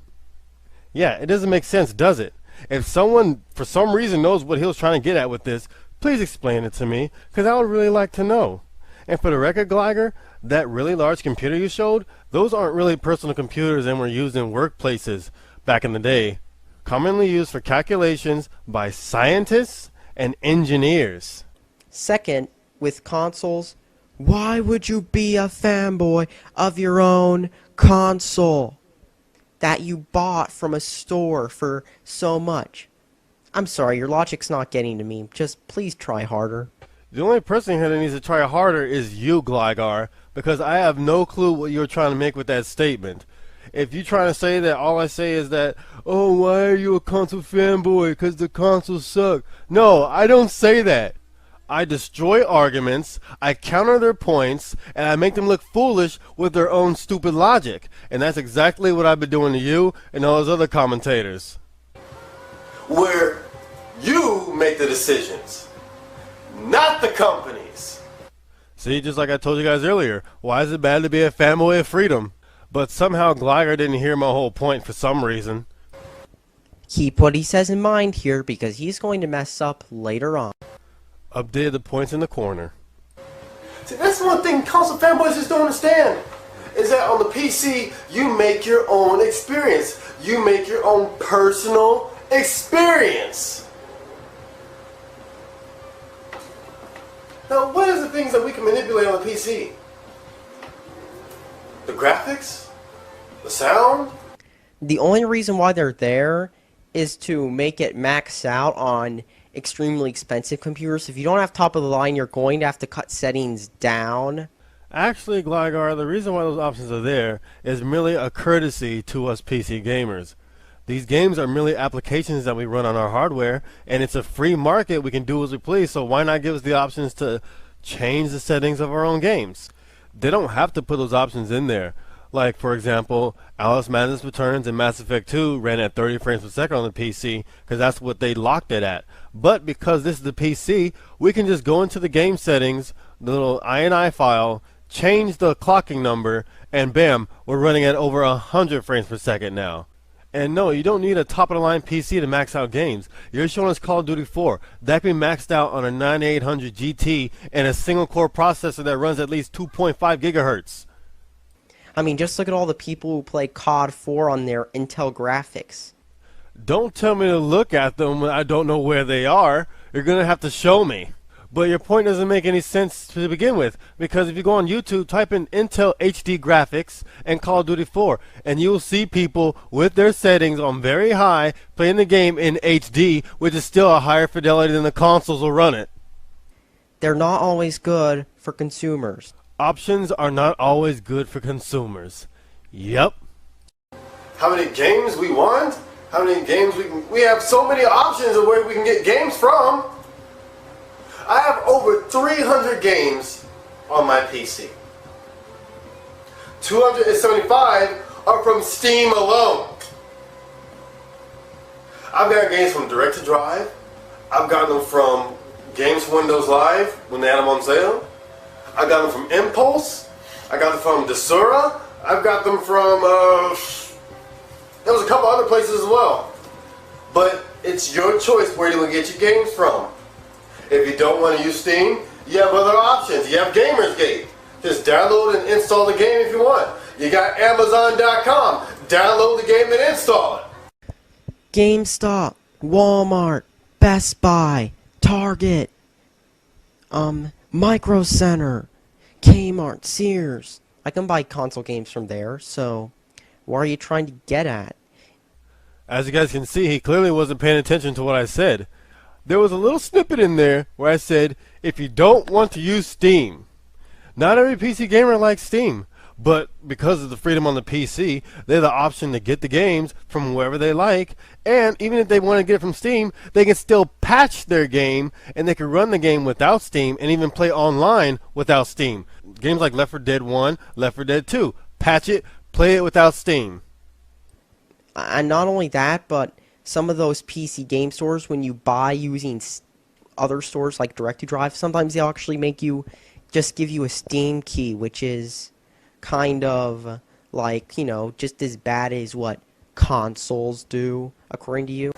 Yeah, it doesn't make sense, does it? If someone, for some reason, knows what he was trying to get at with this, please explain it to me, because I would really like to know. And for the record, Gliger, that really large computer you showed, those aren't really personal computers and were used in workplaces back in the day. Commonly used for calculations by scientists and engineers. Second, with consoles, why would you be a fanboy of your own console that you bought from a store for so much? I'm sorry, your logic's not getting to me. Just please try harder. The only person here that needs to try harder is you, Gligar, because I have no clue what you're trying to make with that statement. If you're trying to say that all I say is that, oh, why are you a console fanboy? Because the consoles suck. No, I don't say that. I destroy arguments, I counter their points, and I make them look foolish with their own stupid logic. And that's exactly what I've been doing to you and all those other commentators. Where you make the decisions, not the companies. See, just like I told you guys earlier, why is it bad to be a fanboy of freedom? But somehow Gligar didn't hear my whole point for some reason. Keep what he says in mind here, because he's going to mess up later on. Updated the points in the corner. See, that's one thing console fanboys just don't understand. Is that on the PC, you make your own experience. You make your own personal experience. Now, what is the things that we can manipulate on the PC? The graphics? The sound? The only reason why they're there is to make it max out on extremely expensive computers. If you don't have top of the line, you're going to have to cut settings down. Actually, Gligar, the reason why those options are there is merely a courtesy to us PC gamers. These games are merely applications that we run on our hardware, and it's a free market. We can do as we please, so why not give us the options to change the settings of our own games? They don't have to put those options in there. Like, for example, Alice Madness Returns and Mass Effect 2 ran at 30 frames per second on the PC because that's what they locked it at. But because this is the PC, we can just go into the game settings, the little INI file, change the clocking number, and bam, we're running at over 100 frames per second now. And no, you don't need a top-of-the-line PC to max out games. You're showing us Call of Duty 4. That can be maxed out on a 9800 GT and a single-core processor that runs at least 2.5 gigahertz. I mean, just look at all the people who play COD 4 on their Intel graphics. Don't tell me to look at them when I don't know where they are. You're going to have to show me. But your point doesn't make any sense to begin with, because if you go on YouTube, type in Intel HD graphics and Call of Duty 4, and you'll see people with their settings on very high playing the game in HD, which is still a higher fidelity than the consoles will run it. They're not always good for consumers. Options are not always good for consumers. Yep. How many games we want? How many games we have so many options of where we can get games from. I have over 300 games on my PC. 275 are from Steam alone. I've got games from Direct to Drive. I've gotten them from Games for Windows Live when they had them on sale. I got them from Impulse. I got them from Desura. I've got them from, there was a couple other places as well. But it's your choice where you want to get your games from. If you don't want to use Steam, you have other options. You have Gamersgate. Just download and install the game if you want. You got Amazon.com. Download the game and install it. GameStop, Walmart, Best Buy, Target, Micro Center, Kmart, Sears. I can buy console games from there, so what are you trying to get at? As you guys can see, he clearly wasn't paying attention to what I said. There was a little snippet in there where I said, if you don't want to use Steam, not every PC gamer likes Steam, but because of the freedom on the PC, they have the option to get the games from wherever they like, and even if they want to get it from Steam, they can still patch their game, and they can run the game without Steam, and even play online without Steam. Games like Left 4 Dead 1, Left 4 Dead 2, patch it, play it without Steam. And not only that, but some of those PC game stores, when you buy using other stores like Direct to Drive, sometimes they'll actually make you just give you a Steam key, which is kind of like, you know, just as bad as what consoles do, according to you.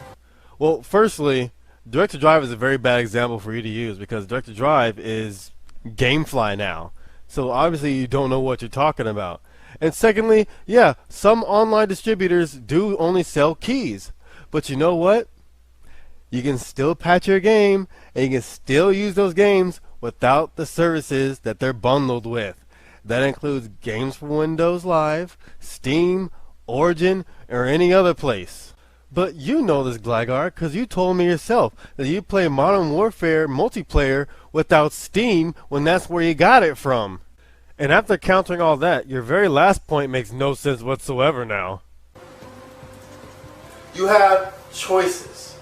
Well, firstly, Direct to Drive is a very bad example for you to use because Direct to Drive is GameFly now. So obviously you don't know what you're talking about. And secondly, yeah, some online distributors do only sell keys. But you know what? You can still patch your game, and you can still use those games without the services that they're bundled with. That includes Games for Windows Live, Steam, Origin, or any other place. But you know this, Gligar, because you told me yourself that you play Modern Warfare multiplayer without Steam when that's where you got it from. And after countering all that, your very last point makes no sense whatsoever now. You have choices.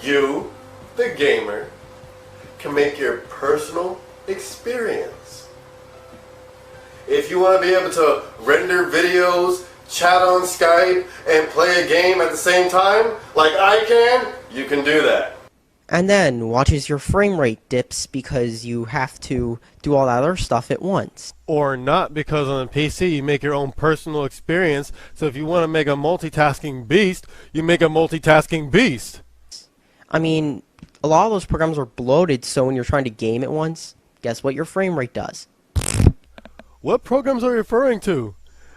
You, the gamer, can make your personal experience. If you want to be able to render videos, chat on Skype, and play a game at the same time, like I can, you can do that. And then watch as your frame rate dips because you have to do all that other stuff at once. Or not, because on the PC you make your own personal experience, so if you want to make a multitasking beast, you make a multitasking beast. I mean, a lot of those programs are bloated, so when you're trying to game at once, guess what your frame rate does? What programs are you referring to?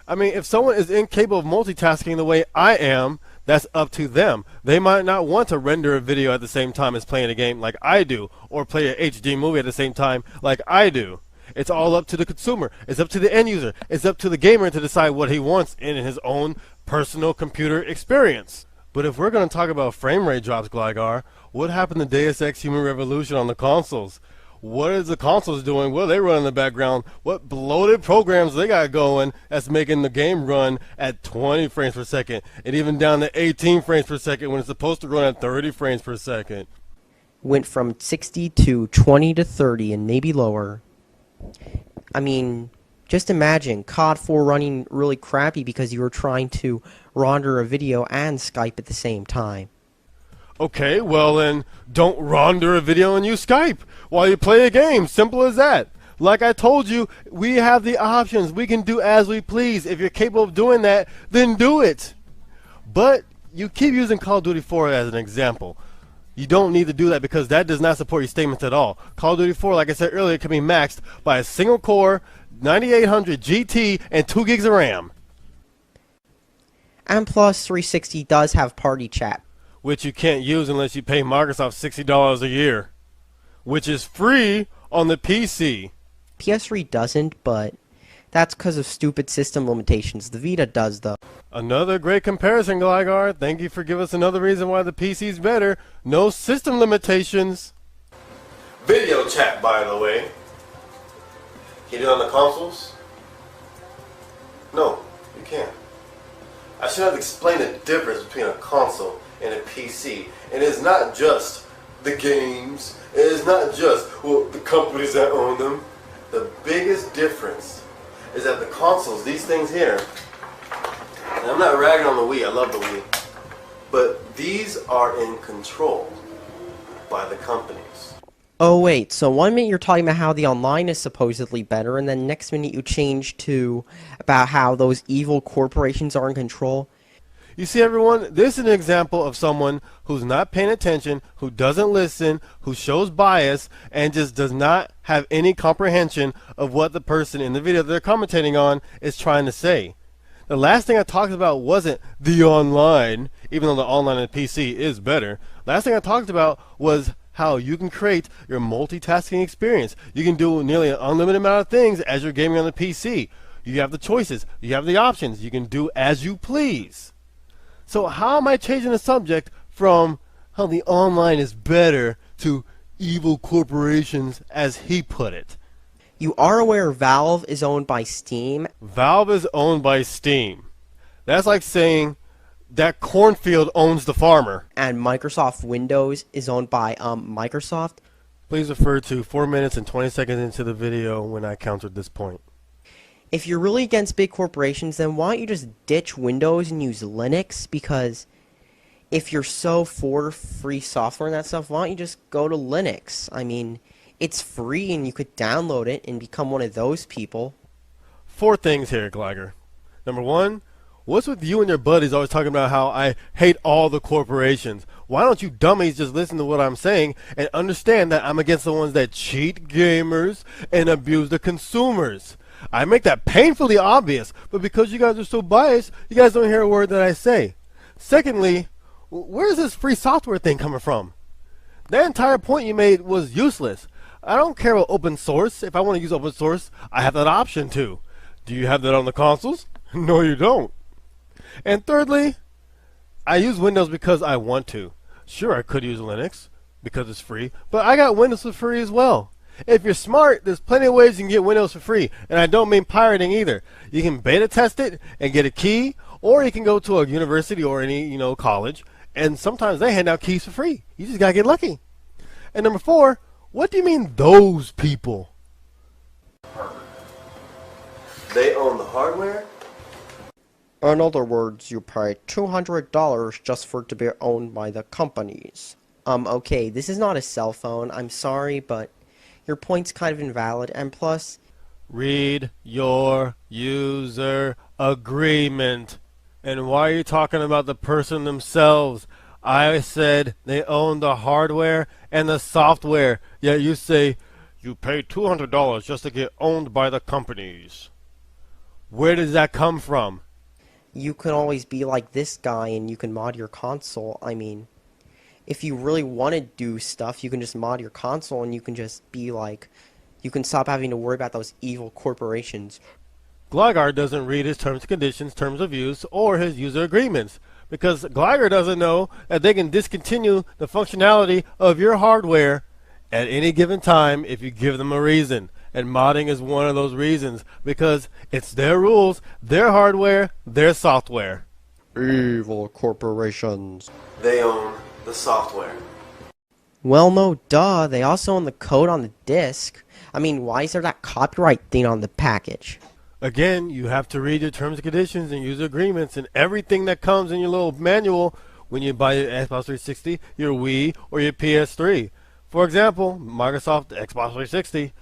I mean, if someone is incapable of multitasking the way I am, that's up to them. They might not want to render a video at the same time as playing a game like I do, or play a HD movie at the same time like I do. It's all up to the consumer. It's up to the end user. It's up to the gamer to decide what he wants in his own personal computer experience. But if we're going to talk about frame rate drops, Gligar, what happened to Deus Ex Human Revolution on the consoles? What is the consoles doing? What are they running in the background? What bloated programs they got going that's making the game run at 20 frames per second and even down to 18 frames per second when it's supposed to run at 30 frames per second? Went from 60 to 20 to 30 and maybe lower. I mean, just imagine COD 4 running really crappy because you were trying to render a video and Skype at the same time. Okay, well then, don't render a video and use Skype while you play a game. Simple as that. Like I told you, we have the options. We can do as we please. If you're capable of doing that, then do it. But you keep using Call of Duty 4 as an example. You don't need to do that because that does not support your statements at all. Call of Duty 4, like I said earlier, can be maxed by a single core, 9800 GT, and 2 gigs of RAM. And plus, 360 does have party chat, Which you can't use unless you pay Microsoft $60 a year, which is free on the PC. PS3 doesn't, but that's because of stupid system limitations. The Vita does, though. Another great comparison, Gligar. Thank you for giving us another reason why the PC's better. No system limitations. Video chat, by the way. Can you do it on the consoles? No, you can't. I should have explained the difference between a console and a PC. And it's not just the games. It is not just, well, the companies that own them. The biggest difference is that the consoles, these things here, and I'm not ragging on the Wii, I love the Wii, but these are in control by the companies. Oh wait, so one minute you're talking about how the online is supposedly better, and then next minute you change to about how those evil corporations are in control? You see, everyone, this is an example of someone who's not paying attention, who doesn't listen, who shows bias, and just does not have any comprehension of what the person in the video they're commentating on is trying to say. The last thing I talked about wasn't the online, even though the online and PC is better. Last thing I talked about was how you can create your multitasking experience. You can do nearly an unlimited amount of things as you're gaming on the PC. You have the choices. You have the options. You can do as you please. So how am I changing the subject from how the online is better to evil corporations, as he put it? You are aware Valve is owned by Steam? Valve is owned by Steam. That's like saying that cornfield owns the farmer. And Microsoft Windows is owned by Microsoft? Please refer to 4 minutes and 20 seconds into the video when I countered this point. If you're really against big corporations, then why don't you just ditch Windows and use Linux? Because if you're so for free software and that stuff, why don't you just go to Linux? I mean, it's free and you could download it and become one of those people. 4 things here, Gligar. Number 1, what's with you and your buddies always talking about how I hate all the corporations? Why don't you dummies just listen to what I'm saying and understand that I'm against the ones that cheat gamers and abuse the consumers? I make that painfully obvious, but because you guys are so biased, you guys don't hear a word that I say. Secondly, where's this free software thing coming from? That entire point you made was useless. I don't care about open source. If I want to use open source, I have that option too. Do you have that on the consoles? No, you don't. And thirdly, I use Windows because I want to. Sure, I could use Linux because it's free, but I got Windows for free as well. If you're smart, there's plenty of ways you can get Windows for free, and I don't mean pirating either. You can beta test it and get a key, or you can go to a university or any, college, and sometimes they hand out keys for free. You just gotta get lucky. And number 4, what do you mean those people? They own the hardware? In other words, you pay $200 just for it to be owned by the companies. Okay, this is not a cell phone. I'm sorry, but your point's kind of invalid, and plus... Read your user agreement. And why are you talking about the person themselves? I said they own the hardware and the software, yet you say you pay $200 just to get owned by the companies. Where does that come from? You can always be like this guy and you can mod your console. I mean, if you really want to do stuff, you can just mod your console and you can just be like, you can stop having to worry about those evil corporations. Gligar doesn't read his terms and conditions, terms of use, or his user agreements, because Gligar doesn't know that they can discontinue the functionality of your hardware at any given time if you give them a reason. And modding is one of those reasons, because it's their rules, their hardware, their software. Evil corporations. They own the software. Well, no, duh. They also own the code on the disk. I mean, why is there that copyright thing on the package? Again, you have to read your terms and conditions and user agreements and everything that comes in your little manual when you buy your Xbox 360, your Wii, or your PS3. For example, Microsoft Xbox 360,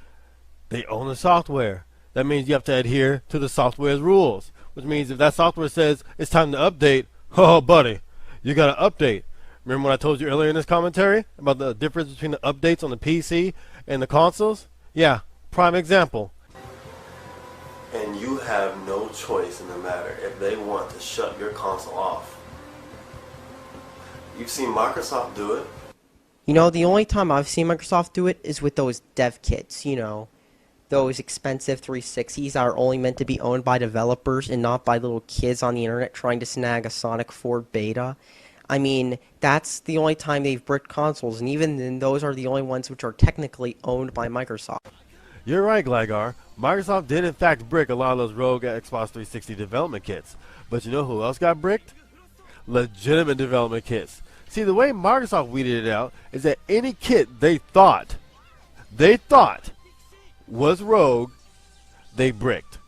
they own the software. That means you have to adhere to the software's rules, which means if that software says it's time to update, Oh, buddy, you got an update. Remember what I told you earlier in this commentary about the difference between the updates on the PC and the consoles? Yeah, prime example. And you have no choice in the matter if they want to shut your console off. You've seen Microsoft do it. You know, the only time I've seen Microsoft do it is with those dev kits, you know. Those expensive 360s that are only meant to be owned by developers and not by little kids on the internet trying to snag a Sonic 4 beta. I mean, that's the only time they've bricked consoles, and even then, those are the only ones which are technically owned by Microsoft. You're right, Gligar. Microsoft did in fact brick a lot of those rogue Xbox 360 development kits. But you know who else got bricked? Legitimate development kits. See, the way Microsoft weeded it out is that any kit they thought was rogue, they bricked.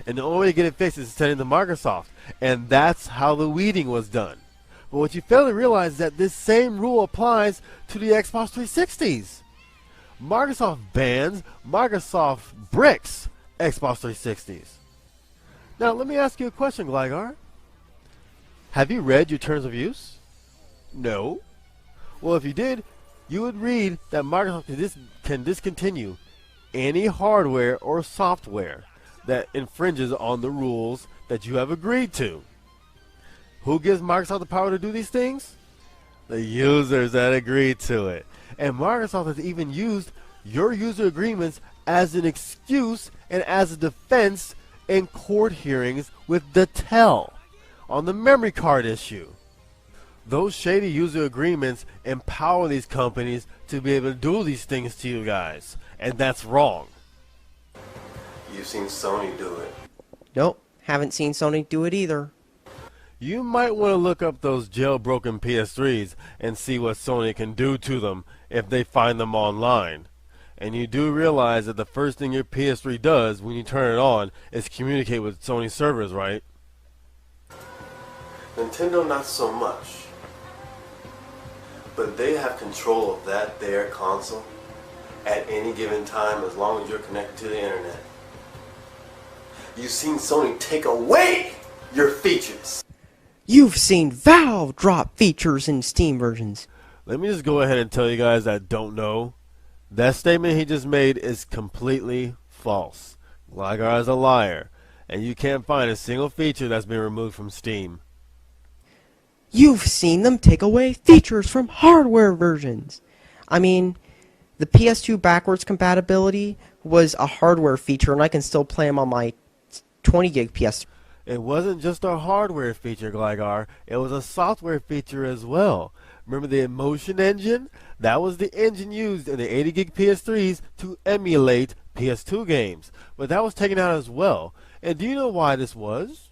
And the only way to get it fixed is to send it to Microsoft. And that's how the weeding was done. But what you fail to realize is that this same rule applies to the Xbox 360s. Microsoft bans, Microsoft bricks Xbox 360s. Now, let me ask you a question, Gligar. Have you read your terms of use? No. Well, if you did, you would read that Microsoft can discontinue any hardware or software that infringes on the rules that you have agreed to. Who gives Microsoft the power to do these things? The users that agreed to it. And Microsoft has even used your user agreements as an excuse and as a defense in court hearings with Dell on the memory card issue. Those shady user agreements empower these companies to be able to do these things to you guys. And that's wrong. You've seen Sony do it. Nope, haven't seen Sony do it either. You might want to look up those jailbroken PS3s and see what Sony can do to them if they find them online. And you do realize that the first thing your PS3 does when you turn it on is communicate with Sony servers, right? Nintendo not so much. But they have control of their console at any given time as long as you're connected to the internet. You've seen Sony take away your features. You've seen Valve drop features in Steam versions. Let me just go ahead and tell you guys that don't know. That statement he just made is completely false. Gligar is a liar, and you can't find a single feature that's been removed from Steam. You've seen them take away features from hardware versions. I mean, the PS2 backwards compatibility was a hardware feature, and I can still play them on my 20 gig PS3. It wasn't just a hardware feature, Gligar. It was a software feature as well. Remember the Emotion engine? That was the engine used in the 80 gig PS3s to emulate PS2 games. But that was taken out as well. And do you know why this was?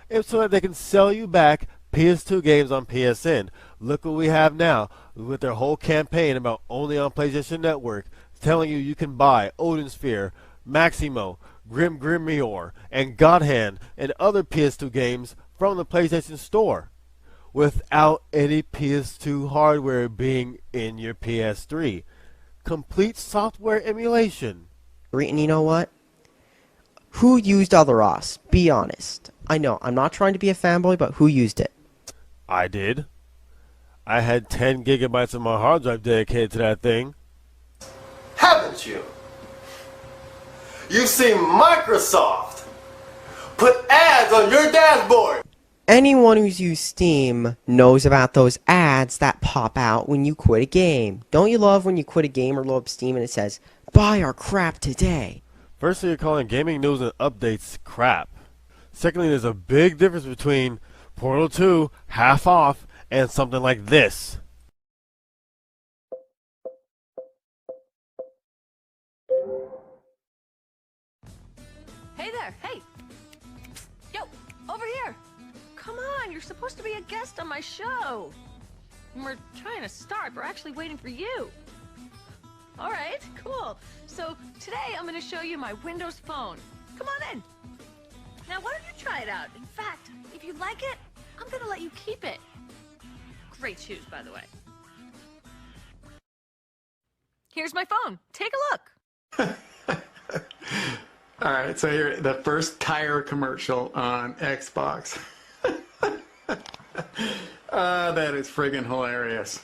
It's so that they can sell you back PS2 games on PSN. Look what we have now with their whole campaign about only on PlayStation Network, telling you can buy Odin Sphere, Maximo, Grim Grimoire, and God Hand and other PS2 games from the PlayStation Store without any PS2 hardware being in your PS3. Complete software emulation. And you know what? Who used Other OS? Be honest. I know, I'm not trying to be a fanboy, but who used it? I did. I had 10 gigabytes of my hard drive dedicated to that thing. Haven't you? You've seen Microsoft put ads on your dashboard. Anyone who's used Steam knows about those ads that pop out when you quit a game. Don't you love when you quit a game or load up Steam and it says, buy our crap today? Firstly, you're calling gaming news and updates crap. Secondly, there's a big difference between Portal 2 half off and something like this. Hey there, hey! Yo, over here! Come on, you're supposed to be a guest on my show! We're trying to start, we're actually waiting for you! Alright, cool. So, today I'm gonna show you my Windows Phone. Come on in! Now, why don't you try it out? In fact, if you like it, I'm gonna let you keep it. Great shoes, by the way. Here's my phone. Take a look! All right, so here, the first tire commercial on Xbox. That is friggin' hilarious.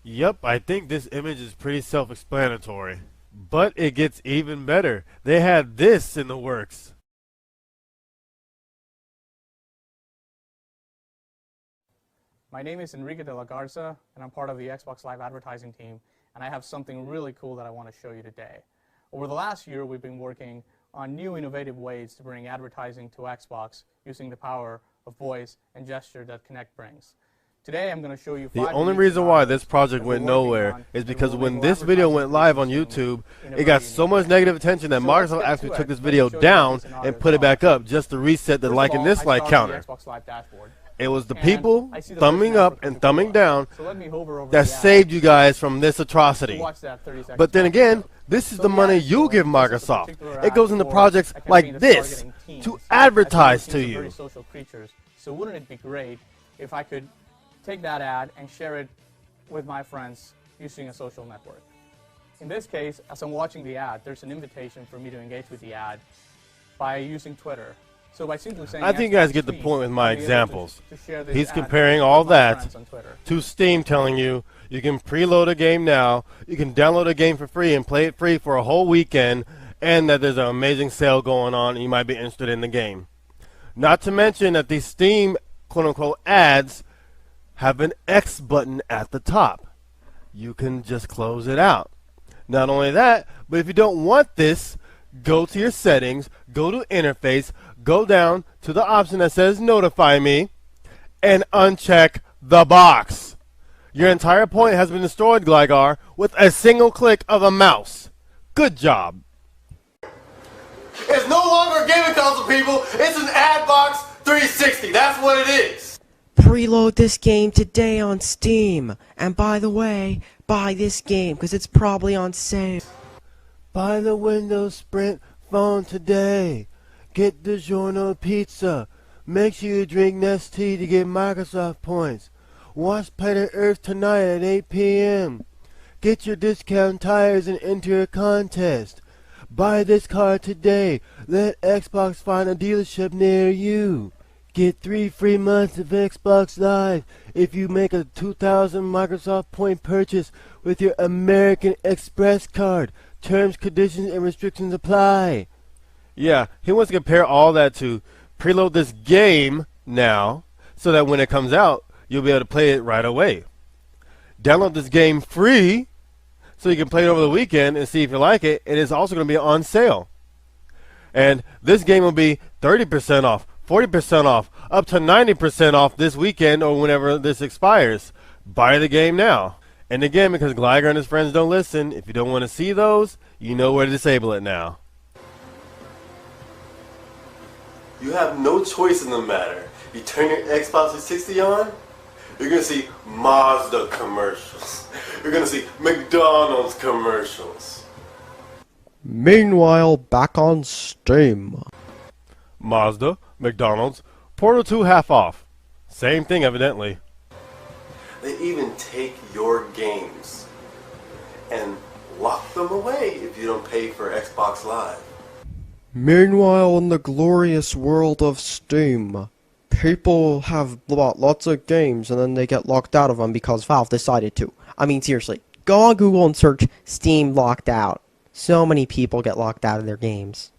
Yep, I think this image is pretty self-explanatory. But it gets even better. They had this in the works. My name is Enrique de la Garza, and I'm part of the Xbox Live advertising team, and I have something really cool that I want to show you today. Over the last year, we've been working on new innovative ways to bring advertising to Xbox using the power of voice and gesture that Kinect brings. Today, I'm going to show you The only reason why this project went nowhere is because when this video went live on YouTube, it got so much negative attention that Microsoft actually took this video down and put it back up just to reset the like and dislike counter. It was the people thumbing up and thumbing down that saved you guys from this atrocity. But then again, this is the money you give Microsoft. It goes into projects like this to advertise to you. So wouldn't it be great if I could take that ad and share it with my friends using a social network? In this case, as I'm watching the ad, there's an invitation for me to engage with the ad by using Twitter. So by simply saying, I think you guys get the point with my examples. He's comparing all that to Steam telling you you can preload a game now, you can download a game for free and play it free for a whole weekend, and that there's an amazing sale going on and you might be interested in the game. Not to mention that these Steam quote-unquote ads have an X button at the top. You can just close it out. Not only that, but if you don't want this, go to your settings, go to interface, go down to the option that says notify me, and uncheck the box. Your entire point has been destroyed, Gligar, with a single click of a mouse. Good job. It's no longer a gaming console, people. It's an Adbox 360. That's what it is. Preload this game today on Steam. And by the way, buy this game because it's probably on sale. Buy the Windows Sprint phone today. Get DiGiorno pizza. Make sure you drink Nestea to get Microsoft points. Watch Planet Earth tonight at 8 p.m. Get your discount tires and enter a contest. Buy this car today. Let Xbox find a dealership near you. Get 3 free months of Xbox Live if you make a 2,000 Microsoft point purchase with your American Express card. Terms, conditions, and restrictions apply. Yeah, he wants to compare all that to preload this game now so that when it comes out, you'll be able to play it right away. Download this game free so you can play it over the weekend and see if you like it. It is also going to be on sale. And this game will be 30% off, 40% off, up to 90% off this weekend or whenever this expires. Buy the game now. And again, because Gligar and his friends don't listen, if you don't want to see those, you know where to disable it now. You have no choice in the matter. You turn your Xbox 360 on, you're going to see Mazda commercials. You're going to see McDonald's commercials. Meanwhile, back on Steam. Mazda, McDonald's, Portal 2 half off. Same thing evidently. They even take your games and lock them away if you don't pay for Xbox Live. Meanwhile, in the glorious world of Steam, people have bought lots of games and then they get locked out of them because Valve decided to. I mean, seriously, go on Google and search Steam locked out. So many people get locked out of their games.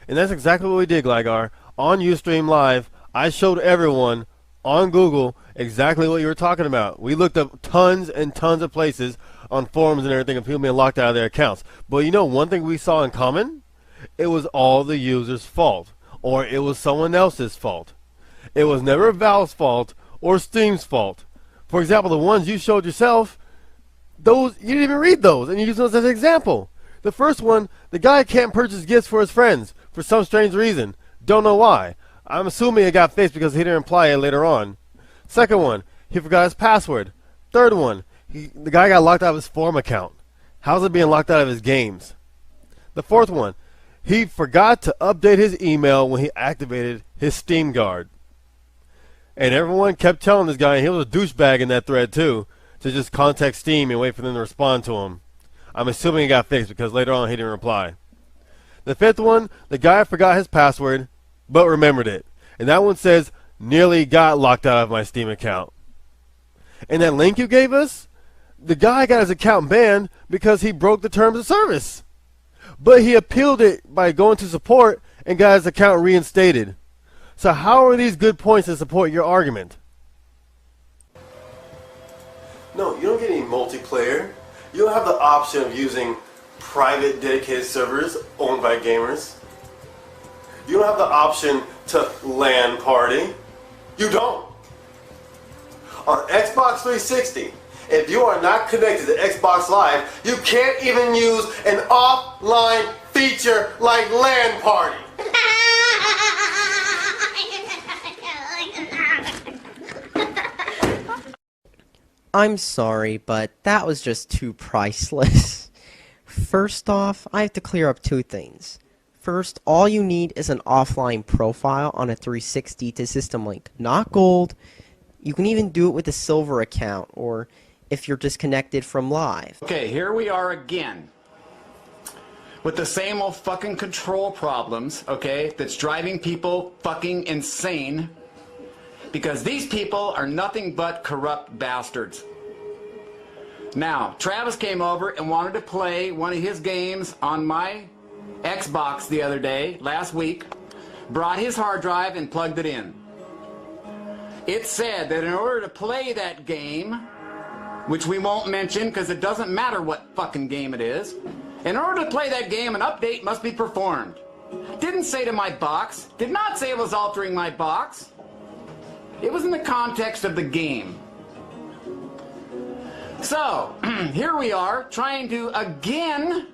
And that's exactly what we did, Gligar. On Ustream Live, I showed everyone on Google exactly what you were talking about. We looked up tons and tons of places on forums and everything of people being locked out of their accounts. But you know one thing we saw in common? It was all the user's fault. Or it was someone else's fault. It was never Valve's fault or Steam's fault. For example, the ones you showed yourself, those you didn't even read those, and you used those as an example. The first one, the guy can't purchase gifts for his friends for some strange reason. Don't know why. I'm assuming it got fixed because he didn't reply it later on. Second one, he forgot his password. Third one, the guy got locked out of his forum account. How's it being locked out of his games? The fourth one, he forgot to update his email when he activated his Steam Guard. And everyone kept telling this guy, and he was a douchebag in that thread too, to just contact Steam and wait for them to respond to him. I'm assuming it got fixed because later on he didn't reply. The fifth one, the guy forgot his password, but remembered it. And that one says, nearly got locked out of my Steam account. And that link you gave us, the guy got his account banned because he broke the terms of service. But he appealed it by going to support and got his account reinstated. So how are these good points to support your argument? No, you don't get any multiplayer. You don't have the option of using private dedicated servers owned by gamers. You don't have the option to LAN party. You don't. On Xbox 360, if you are not connected to Xbox Live, you can't even use an offline feature like LAN party. I'm sorry, but that was just too priceless. First off, I have to clear up two things. First, all you need is an offline profile on a 360 to System Link, not gold. You can even do it with a silver account, or if you're disconnected from live. Okay, here we are again with the same old fucking control problems, okay, that's driving people fucking insane because these people are nothing but corrupt bastards. Now, Travis came over and wanted to play one of his games on my Xbox the other day, last week, brought his hard drive and plugged it in. It said that in order to play that game, which we won't mention because it doesn't matter what fucking game it is, in order to play that game, an update must be performed. Didn't say to my box, did not say it was altering my box. It was in the context of the game. So, here we are trying to again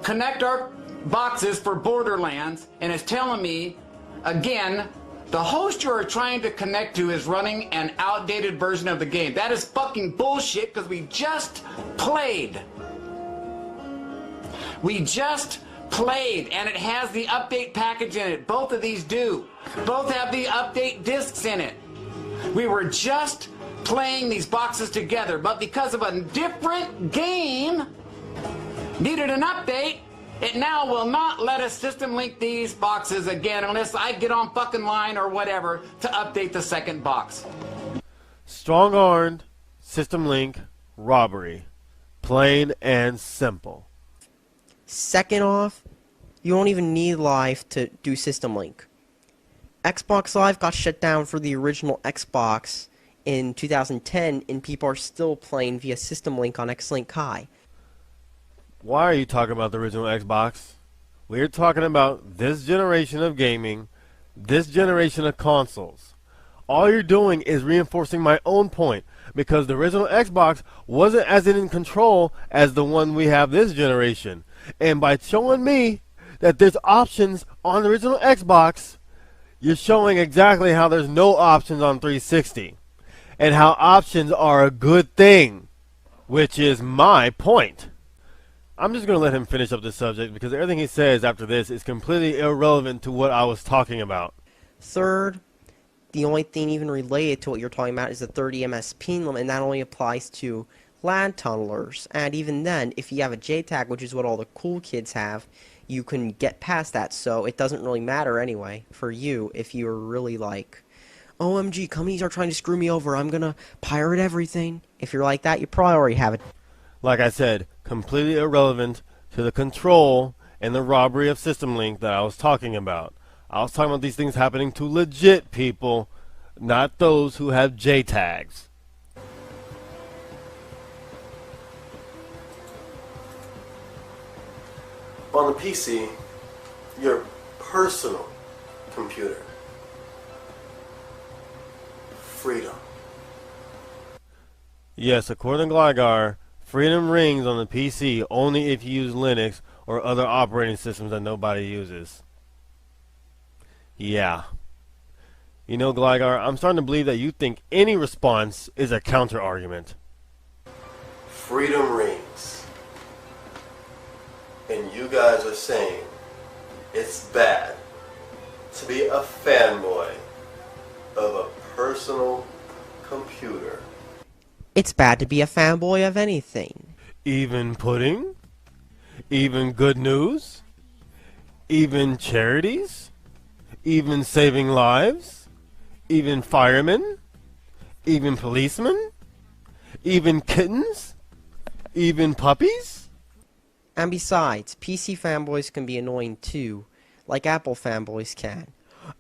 connect our boxes for Borderlands, and it's telling me again the host you are trying to connect to is running an outdated version of the game. That is fucking bullshit because we just played. We just played and it has the update package in it. Both of these do. Both have the update discs in it. We were just playing these boxes together, but because of a different game needed an update, it now will not let us system link these boxes again unless I get on fucking line or whatever to update the second box. Strong-armed, system link, robbery. Plain and simple. Second off, you don't even need Live to do System Link. Xbox Live got shut down for the original Xbox in 2010, and people are still playing via System Link on Xlink Kai. Why are you talking about the original Xbox? We're talking about this generation of gaming, this generation of consoles. All you're doing is reinforcing my own point, because the original Xbox wasn't as in control as the one we have this generation. And by showing me that there's options on the original Xbox, you're showing exactly how there's no options on 360. And how options are a good thing, which is my point. I'm just going to let him finish up this subject because everything he says after this is completely irrelevant to what I was talking about. Third, the only thing even related to what you're talking about is the 30 ms ping limit, and that only applies to LAN tunnelers. And even then, if you have a JTAG, which is what all the cool kids have, you can get past that, so it doesn't really matter anyway for you if you're really like, OMG, companies are trying to screw me over, I'm gonna pirate everything. If you're like that, you probably already have it. Like I said, completely irrelevant to the control and the robbery of System Link that I was talking about. I was talking about these things happening to legit people, not those who have JTAGs. On the PC, your personal computer. Freedom. Yes, according to Gligar, freedom rings on the PC only if you use Linux or other operating systems that nobody uses. Yeah. You know, Gligar, I'm starting to believe that you think any response is a counter-argument. Freedom rings. And you guys are saying it's bad to be a fanboy of a personal computer. It's bad to be a fanboy of anything. Even pudding? Even good news? Even charities? Even saving lives? even firemen, even policemen, even kittens, even puppies. And besides, PC fanboys can be annoying too, like Apple fanboys can.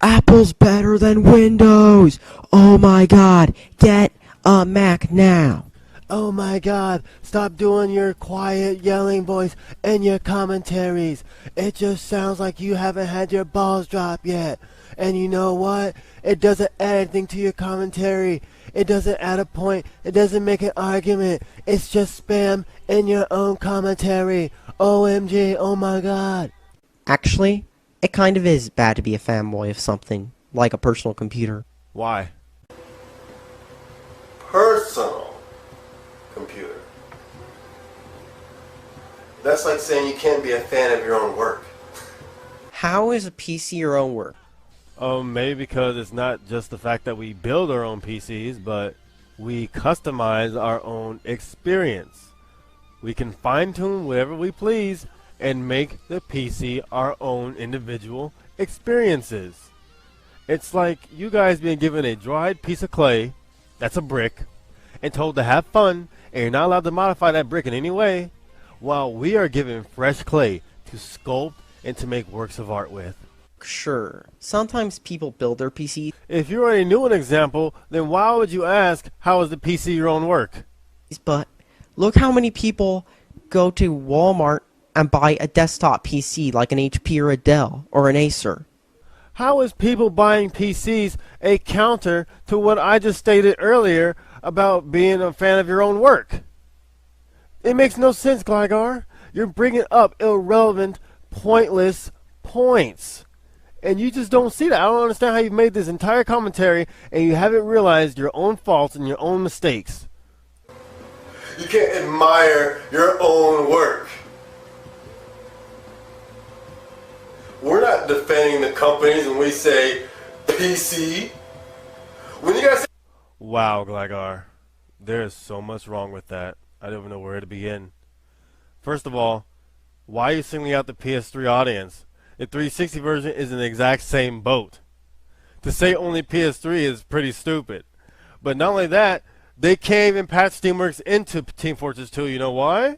Apple's better than Windows! Oh my god, get a Mac now! Oh my god, stop doing your quiet yelling voice and your commentaries. It just sounds like you haven't had your balls drop yet. And you know what? It doesn't add anything to your commentary. It doesn't add a point. It doesn't make an argument. It's just spam in your own commentary. OMG, oh my god. Actually, it kind of is bad to be a fanboy of something, like a personal computer. Why? Personal computer. That's like saying you can't be a fan of your own work. How is a PC your own work? Maybe because it's not just the fact that we build our own PCs, but we customize our own experience. We can fine-tune whatever we please and make the PC our own individual experiences. It's like you guys being given a dried piece of clay, that's a brick, and told to have fun, and you're not allowed to modify that brick in any way, while we are given fresh clay to sculpt and to make works of art with. Sure, sometimes people build their PC, If you already knew an example, then why would you ask, how is the PC your own work? but look how many people go to Walmart and buy a desktop PC like an HP or a Dell or an Acer. How is people buying PCs a counter to what I just stated earlier about being a fan of your own work? It makes no sense, Gligar. You're bringing up irrelevant, pointless points. And you just don't see that. I don't understand how you've made this entire commentary and you haven't realized your own faults and your own mistakes. You can't admire your own work. We're not defending the companies when we say PC. When you guys say Wow, Gligar. There is so much wrong with that. I don't even know where to begin. First of all, why are you singling out the PS3 audience? The 360 version is in the exact same boat. To say only PS3 is pretty stupid. But not only that, they can't even patch Steamworks into Team Fortress 2. You know why?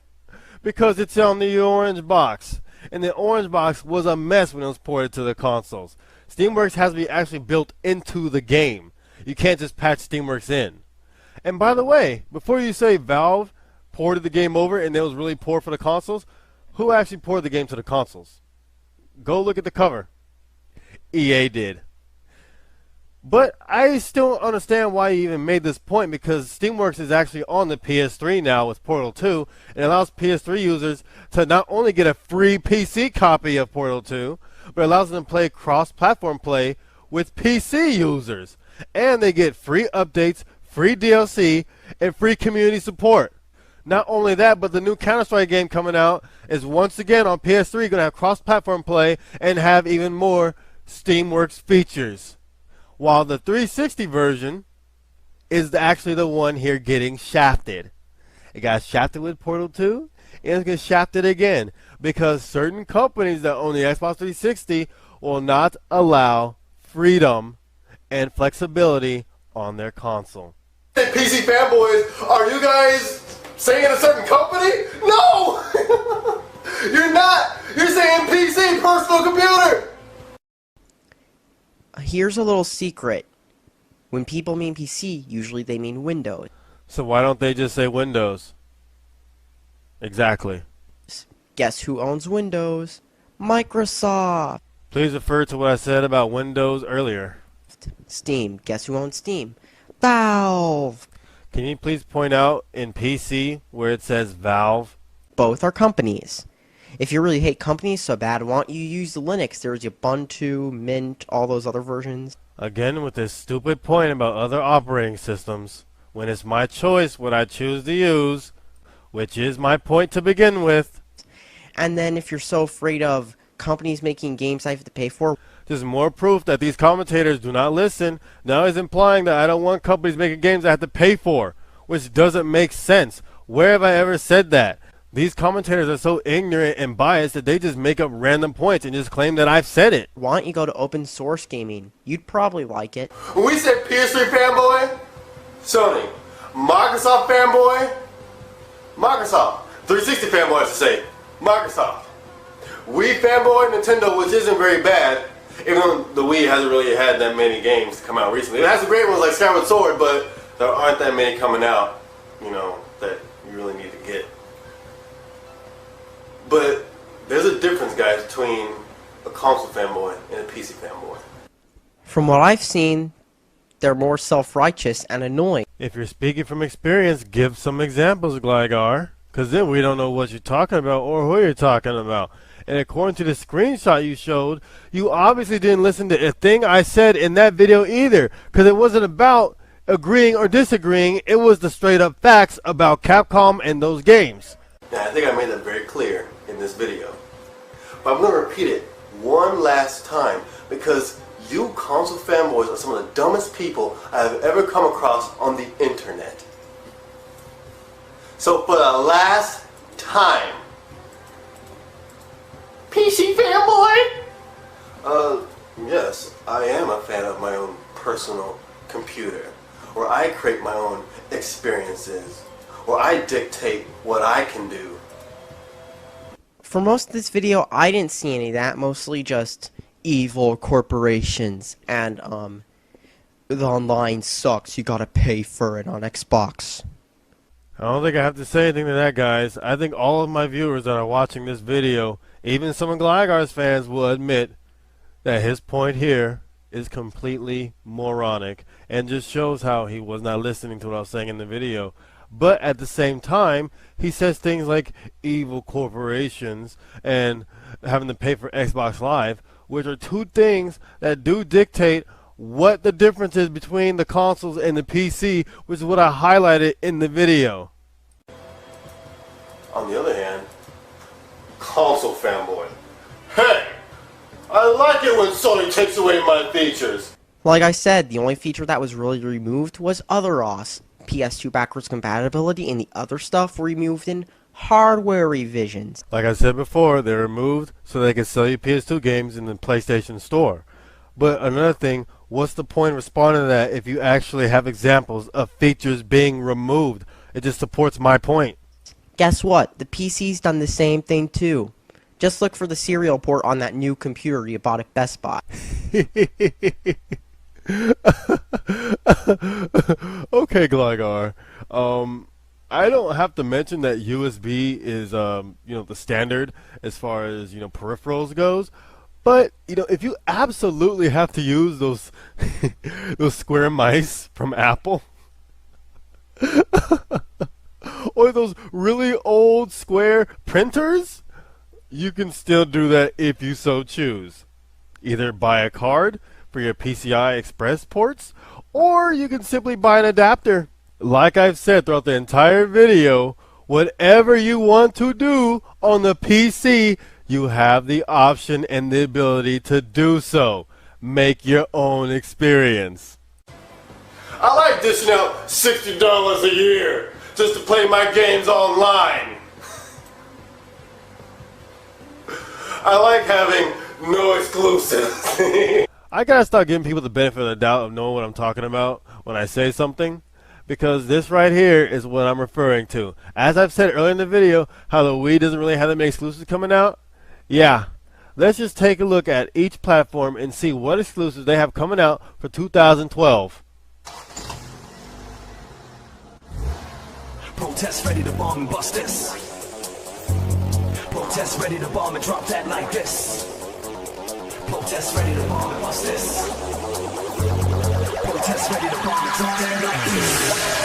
Because it's on the orange box. And the orange box was a mess when it was ported to the consoles. Steamworks has to be actually built into the game. You can't just patch Steamworks in. And by the way, before you say Valve ported the game over and it was really poor for the consoles, who actually ported the game to the consoles? Go look at the cover. EA did. But I still don't understand why you even made this point, because Steamworks is actually on the PS3 now with Portal 2, and it allows PS3 users to not only get a free PC copy of Portal 2, but it allows them to play cross-platform play with PC users. And they get free updates, free DLC, and free community support. Not only that, but the new Counter-Strike game coming out is once again on PS3 going to have cross-platform play and have even more Steamworks features. While the 360 version is actually the one here getting shafted. It got shafted with Portal 2, and it's going to shaft it again, because certain companies that own the Xbox 360 will not allow freedom and flexibility on their console. PC fanboys, are you guys saying a certain company? No! You're not! You're saying PC, personal computer! Here's a little secret. When people mean PC, usually they mean Windows. So why don't they just say Windows? Exactly. Guess who owns Windows? Microsoft. Please refer to what I said about Windows earlier. Steam. Guess who owns Steam? Valve. Can you please point out in PC where it says Valve? Both are companies. If you really hate companies so bad, why don't you use Linux? There's Ubuntu, Mint, all those other versions. Again with this stupid point about other operating systems, when it's my choice what I choose to use, which is my point to begin with. And then if you're so afraid of companies making games I have to pay for, Just more proof that these commentators do not listen. Now he's implying that I don't want companies making games I have to pay for, which doesn't make sense. Where have I ever said that? These commentators are so ignorant and biased that they just make up random points and just claim that I've said it. Why don't you go to open source gaming? You'd probably like it. When we said PS3 fanboy, Sony. Microsoft fanboy, Microsoft. 360 fanboy, I should say, Microsoft. Wii fanboy, Nintendo, which isn't very bad, even though the Wii hasn't really had that many games come out recently. It has some great ones like Skyward Sword, but there aren't that many coming out, you know, that you really need to get. But there's a difference, guys, between a console fanboy and a PC fanboy. From what I've seen, they're more self-righteous and annoying. If you're speaking from experience, give some examples, Gligar, because then we don't know what you're talking about or who you're talking about. And according to the screenshot you showed, you obviously didn't listen to a thing I said in that video either, because it wasn't about agreeing or disagreeing. It was the straight up facts about Capcom and those games. Now, I think I made that very clear in this video. But I'm going to repeat it one last time, because you console fanboys are some of the dumbest people I have ever come across on the internet. So for the last time, PC fanboy? Yes, I am a fan of my own personal computer, where I create my own experiences, where I dictate what I can do. For most of this video, I didn't see any of that, mostly just evil corporations and, the online sucks, you gotta pay for it on Xbox. I don't think I have to say anything to that, guys. I think all of my viewers that are watching this video, even some of Gligar's fans, will admit that his point here is completely moronic and just shows how he was not listening to what I was saying in the video. But at the same time, he says things like evil corporations and having to pay for Xbox Live, which are two things that do dictate what the difference is between the consoles and the PC, which is what I highlighted in the video. On the other hand, console fanboy. Hey! I like it when Sony takes away my features. Like I said, the only feature that was really removed was other OS. PS2 backwards compatibility and the other stuff were removed in hardware revisions. Like I said before, they're removed so they can sell you PS2 games in the PlayStation Store. But another thing, what's the point of responding to that if you actually have examples of features being removed? It just supports my point. Guess what? The PC's done the same thing too. Just look for the serial port on that new computer you bought at Best Buy. Okay, Gligar. I don't have to mention that USB is, the standard as far as, peripherals goes. But, if you absolutely have to use those, those square mice from Apple, or those really old square printers, you can still do that if you so choose. Either buy a card for your PCI Express ports, or you can simply buy an adapter. Like I've said throughout the entire video, whatever you want to do on the PC, you have the option and the ability to do so. Make your own experience. I like dishing out $60 a year just to play my games online. I like having no exclusives. I gotta start giving people the benefit of the doubt of knowing what I'm talking about when I say something, because this right here is what I'm referring to. As I've said earlier in the video, how the Wii doesn't really have that many exclusives coming out. Yeah, let's just take a look at each platform and see what exclusives they have coming out for 2012. Protest ready to bomb and bust this. Protest ready to bomb and drop that like this. Protest ready to bomb and bust this. Protest ready to bomb and drop that like this.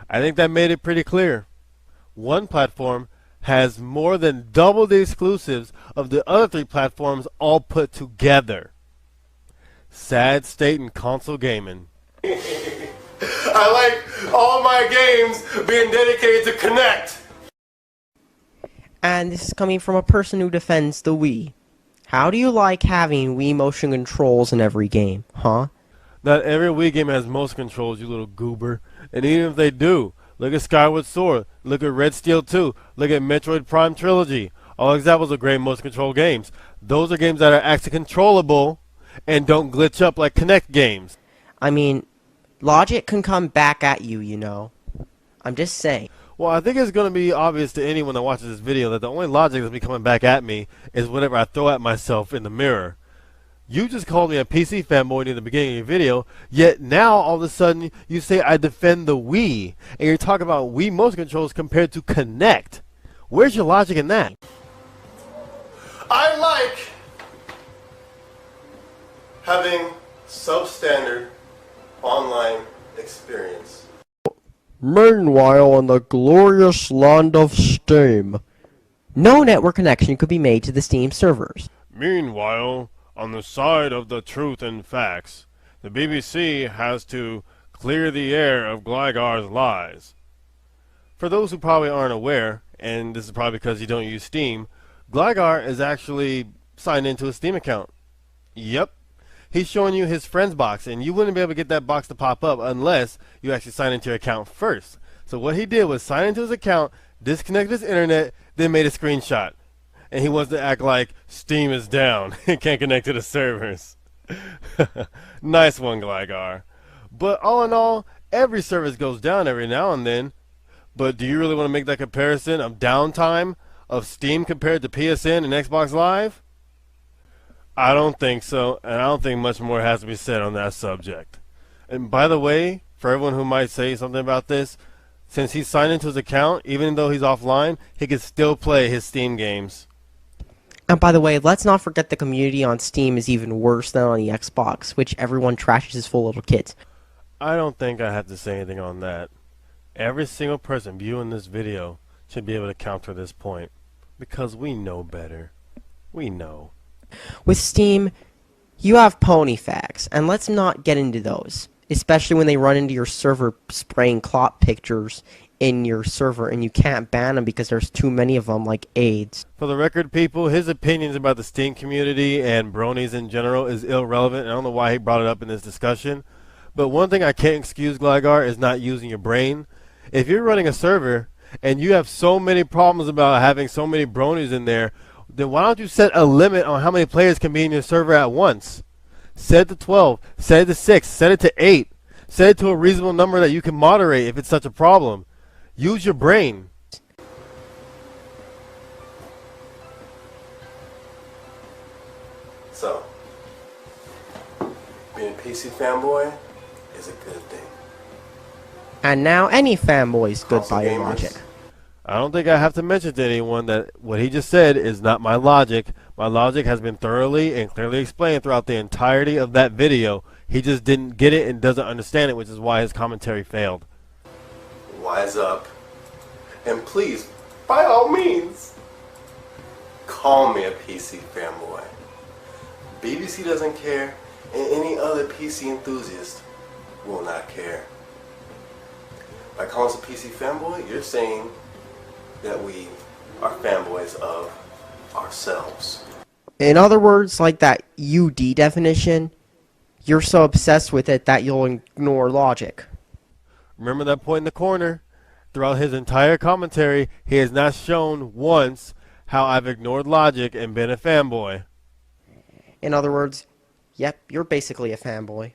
I think that made it pretty clear. One platform has more than double the exclusives of the other 3 platforms all put together. Sad state in console gaming. I like all my games being dedicated to Connect. And this is coming from a person who defends the Wii. How do you like having Wii motion controls in every game, huh? Not every Wii game has motion controls, you little goober. And even if they do, look at Skyward Sword, look at Red Steel 2, look at Metroid Prime Trilogy. All examples of great motion control games. Those are games that are actually controllable and don't glitch up like Kinect games. I mean, logic can come back at you, you know. I'm just saying. Well, I think it's going to be obvious to anyone that watches this video that the only logic that's be coming back at me is whenever I throw at myself in the mirror. You just called me a PC fanboy near the beginning of your video, yet now all of a sudden you say I defend the Wii, and you're talking about Wii motion controls compared to Kinect. Where's your logic in that? I like having substandard online experience. Meanwhile, in the glorious land of Steam, no network connection could be made to the Steam servers. Meanwhile, on the side of the truth and facts, the BBC has to clear the air of Gligar's lies. For those who probably aren't aware, and this is probably because you don't use Steam, Gligar is actually signed into a Steam account. Yep. He's showing you his friends box, and you wouldn't be able to get that box to pop up unless you actually sign into your account first. So what he did was sign into his account, disconnect his internet, then made a screenshot. And he wants to act like Steam is down and can't connect to the servers. Nice one, Gligar. But all in all, every service goes down every now and then. But do you really want to make that comparison of downtime of Steam compared to PSN and Xbox Live? I don't think so, and I don't think much more has to be said on that subject. And by the way, for everyone who might say something about this, since he's signed into his account, even though he's offline, he can still play his Steam games. And by the way, let's not forget the community on Steam is even worse than on the Xbox, which everyone trashes as full little kids. I don't think I have to say anything on that. Every single person viewing this video should be able to counter this point, because we know better. We know. With Steam, you have pony facts, and let's not get into those, especially when they run into your server spraying clot pictures in your server and you can't ban them because there's too many of them, like AIDS. For the record, people, his opinions about the Steam community and bronies in general is irrelevant. I don't know why he brought it up in this discussion, but one thing I can't excuse, Gligar, is not using your brain. If you're running a server and you have so many problems about having so many bronies in there, then why don't you set a limit on how many players can be in your server at once? Set it to 12, set it to 6, set it to 8. Set it to a reasonable number that you can moderate if it's such a problem. Use your brain. So, being a PC fanboy is a good thing. And now any fanboy's good Also by your gamers. logic. I don't think I have to mention to anyone that what he just said is not my logic. My logic has been thoroughly and clearly explained throughout the entirety of that video. He just didn't get it and doesn't understand it, which is why his commentary failed. Wise up. And please, by all means, call me a PC fanboy. BBC doesn't care, and any other PC enthusiast will not care. By calling us a PC fanboy, you're saying that we are fanboys of ourselves. In other words, like that UD definition, you're so obsessed with it that you'll ignore logic. Remember that point in the corner? Throughout his entire commentary, he has not shown once how I've ignored logic and been a fanboy. In other words, yep, you're basically a fanboy.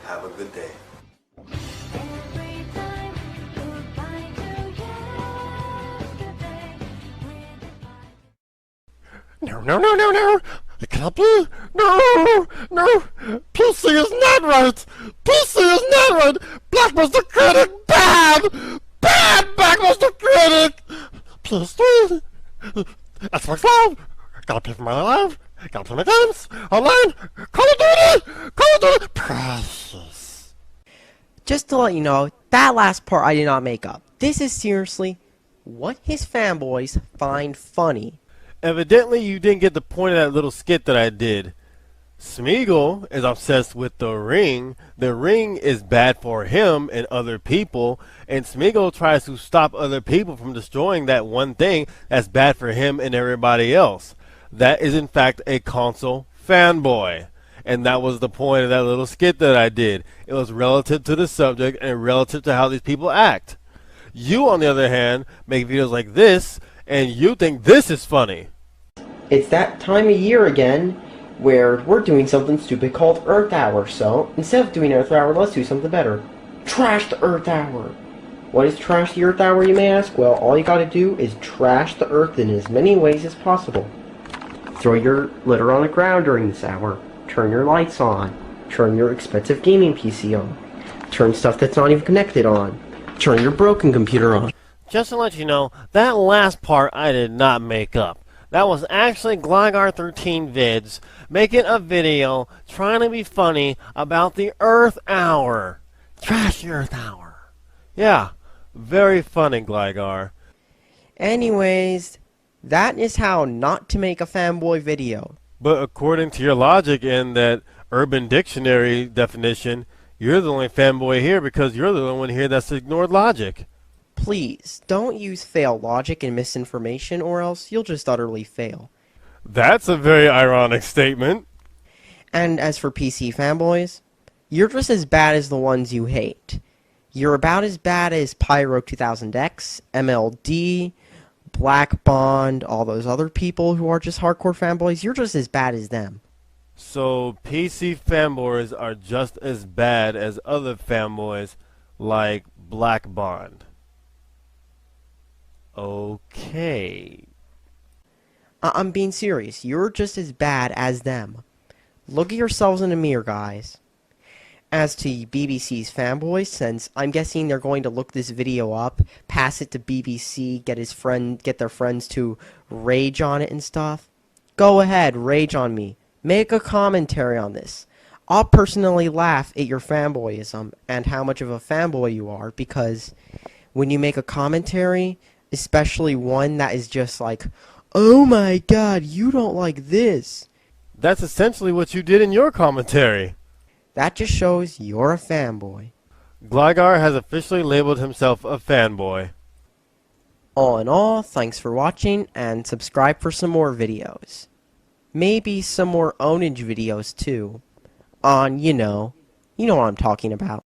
Have a good day. No. It cannot be. No. PC is not right. PC is not right. BlackBusterCritic, bad. BlackBusterCritic. PS3. Xbox Live. Gotta pay for my live. Gotta play my games. Online. Call of Duty. Precious. Just to let you know, that last part I did not make up. This is seriously what his fanboys find funny. Evidently, you didn't get the point of that little skit that I did. Smeagol is obsessed with the ring. The ring is bad for him and other people, and Smeagol tries to stop other people from destroying that one thing that's bad for him and everybody else. That is in fact a console fanboy. And that was the point of that little skit that I did. It was relative to the subject and relative to how these people act. You, on the other hand, make videos like this, and you think this is funny. It's that time of year again where we're doing something stupid called Earth Hour, so instead of doing Earth Hour, let's do something better. Trash the Earth Hour! What is trash the Earth Hour, you may ask? Well, all you gotta do is trash the Earth in as many ways as possible. Throw your litter on the ground during this hour. Turn your lights on. Turn your expensive gaming PC on. Turn stuff that's not even connected on. Turn your broken computer on. Just to let you know, that last part I did not make up. That was actually Gligar13 Vids making a video trying to be funny about the Earth Hour. Trash the Earth Hour. Yeah, very funny, Gligar. Anyways, that is how not to make a fanboy video. But according to your logic in that Urban Dictionary definition, you're the only fanboy here because you're the only one here that's ignored logic. Please, don't use fail logic and misinformation or else you'll just utterly fail. That's a very ironic statement. And as for PC fanboys, you're just as bad as the ones you hate. You're about as bad as Pyro 2000X, MLD, Black Bond, all those other people who are just hardcore fanboys. You're just as bad as them. So PC fanboys are just as bad as other fanboys like Black Bond. Okay. I'm being serious. You're just as bad as them. Look at yourselves in the mirror, guys. As to BBC's fanboys, since I'm guessing they're going to look this video up, pass it to BBC, get their friends to rage on it and stuff. Go ahead, rage on me. Make a commentary on this. I'll personally laugh at your fanboyism and how much of a fanboy you are, because when you make a commentary, especially one that is just like, oh my god, you don't like this. That's essentially what you did in your commentary. That just shows you're a fanboy. Gligar has officially labeled himself a fanboy. All in all, thanks for watching, and subscribe for some more videos. Maybe some more ownage videos too. On, you know what I'm talking about.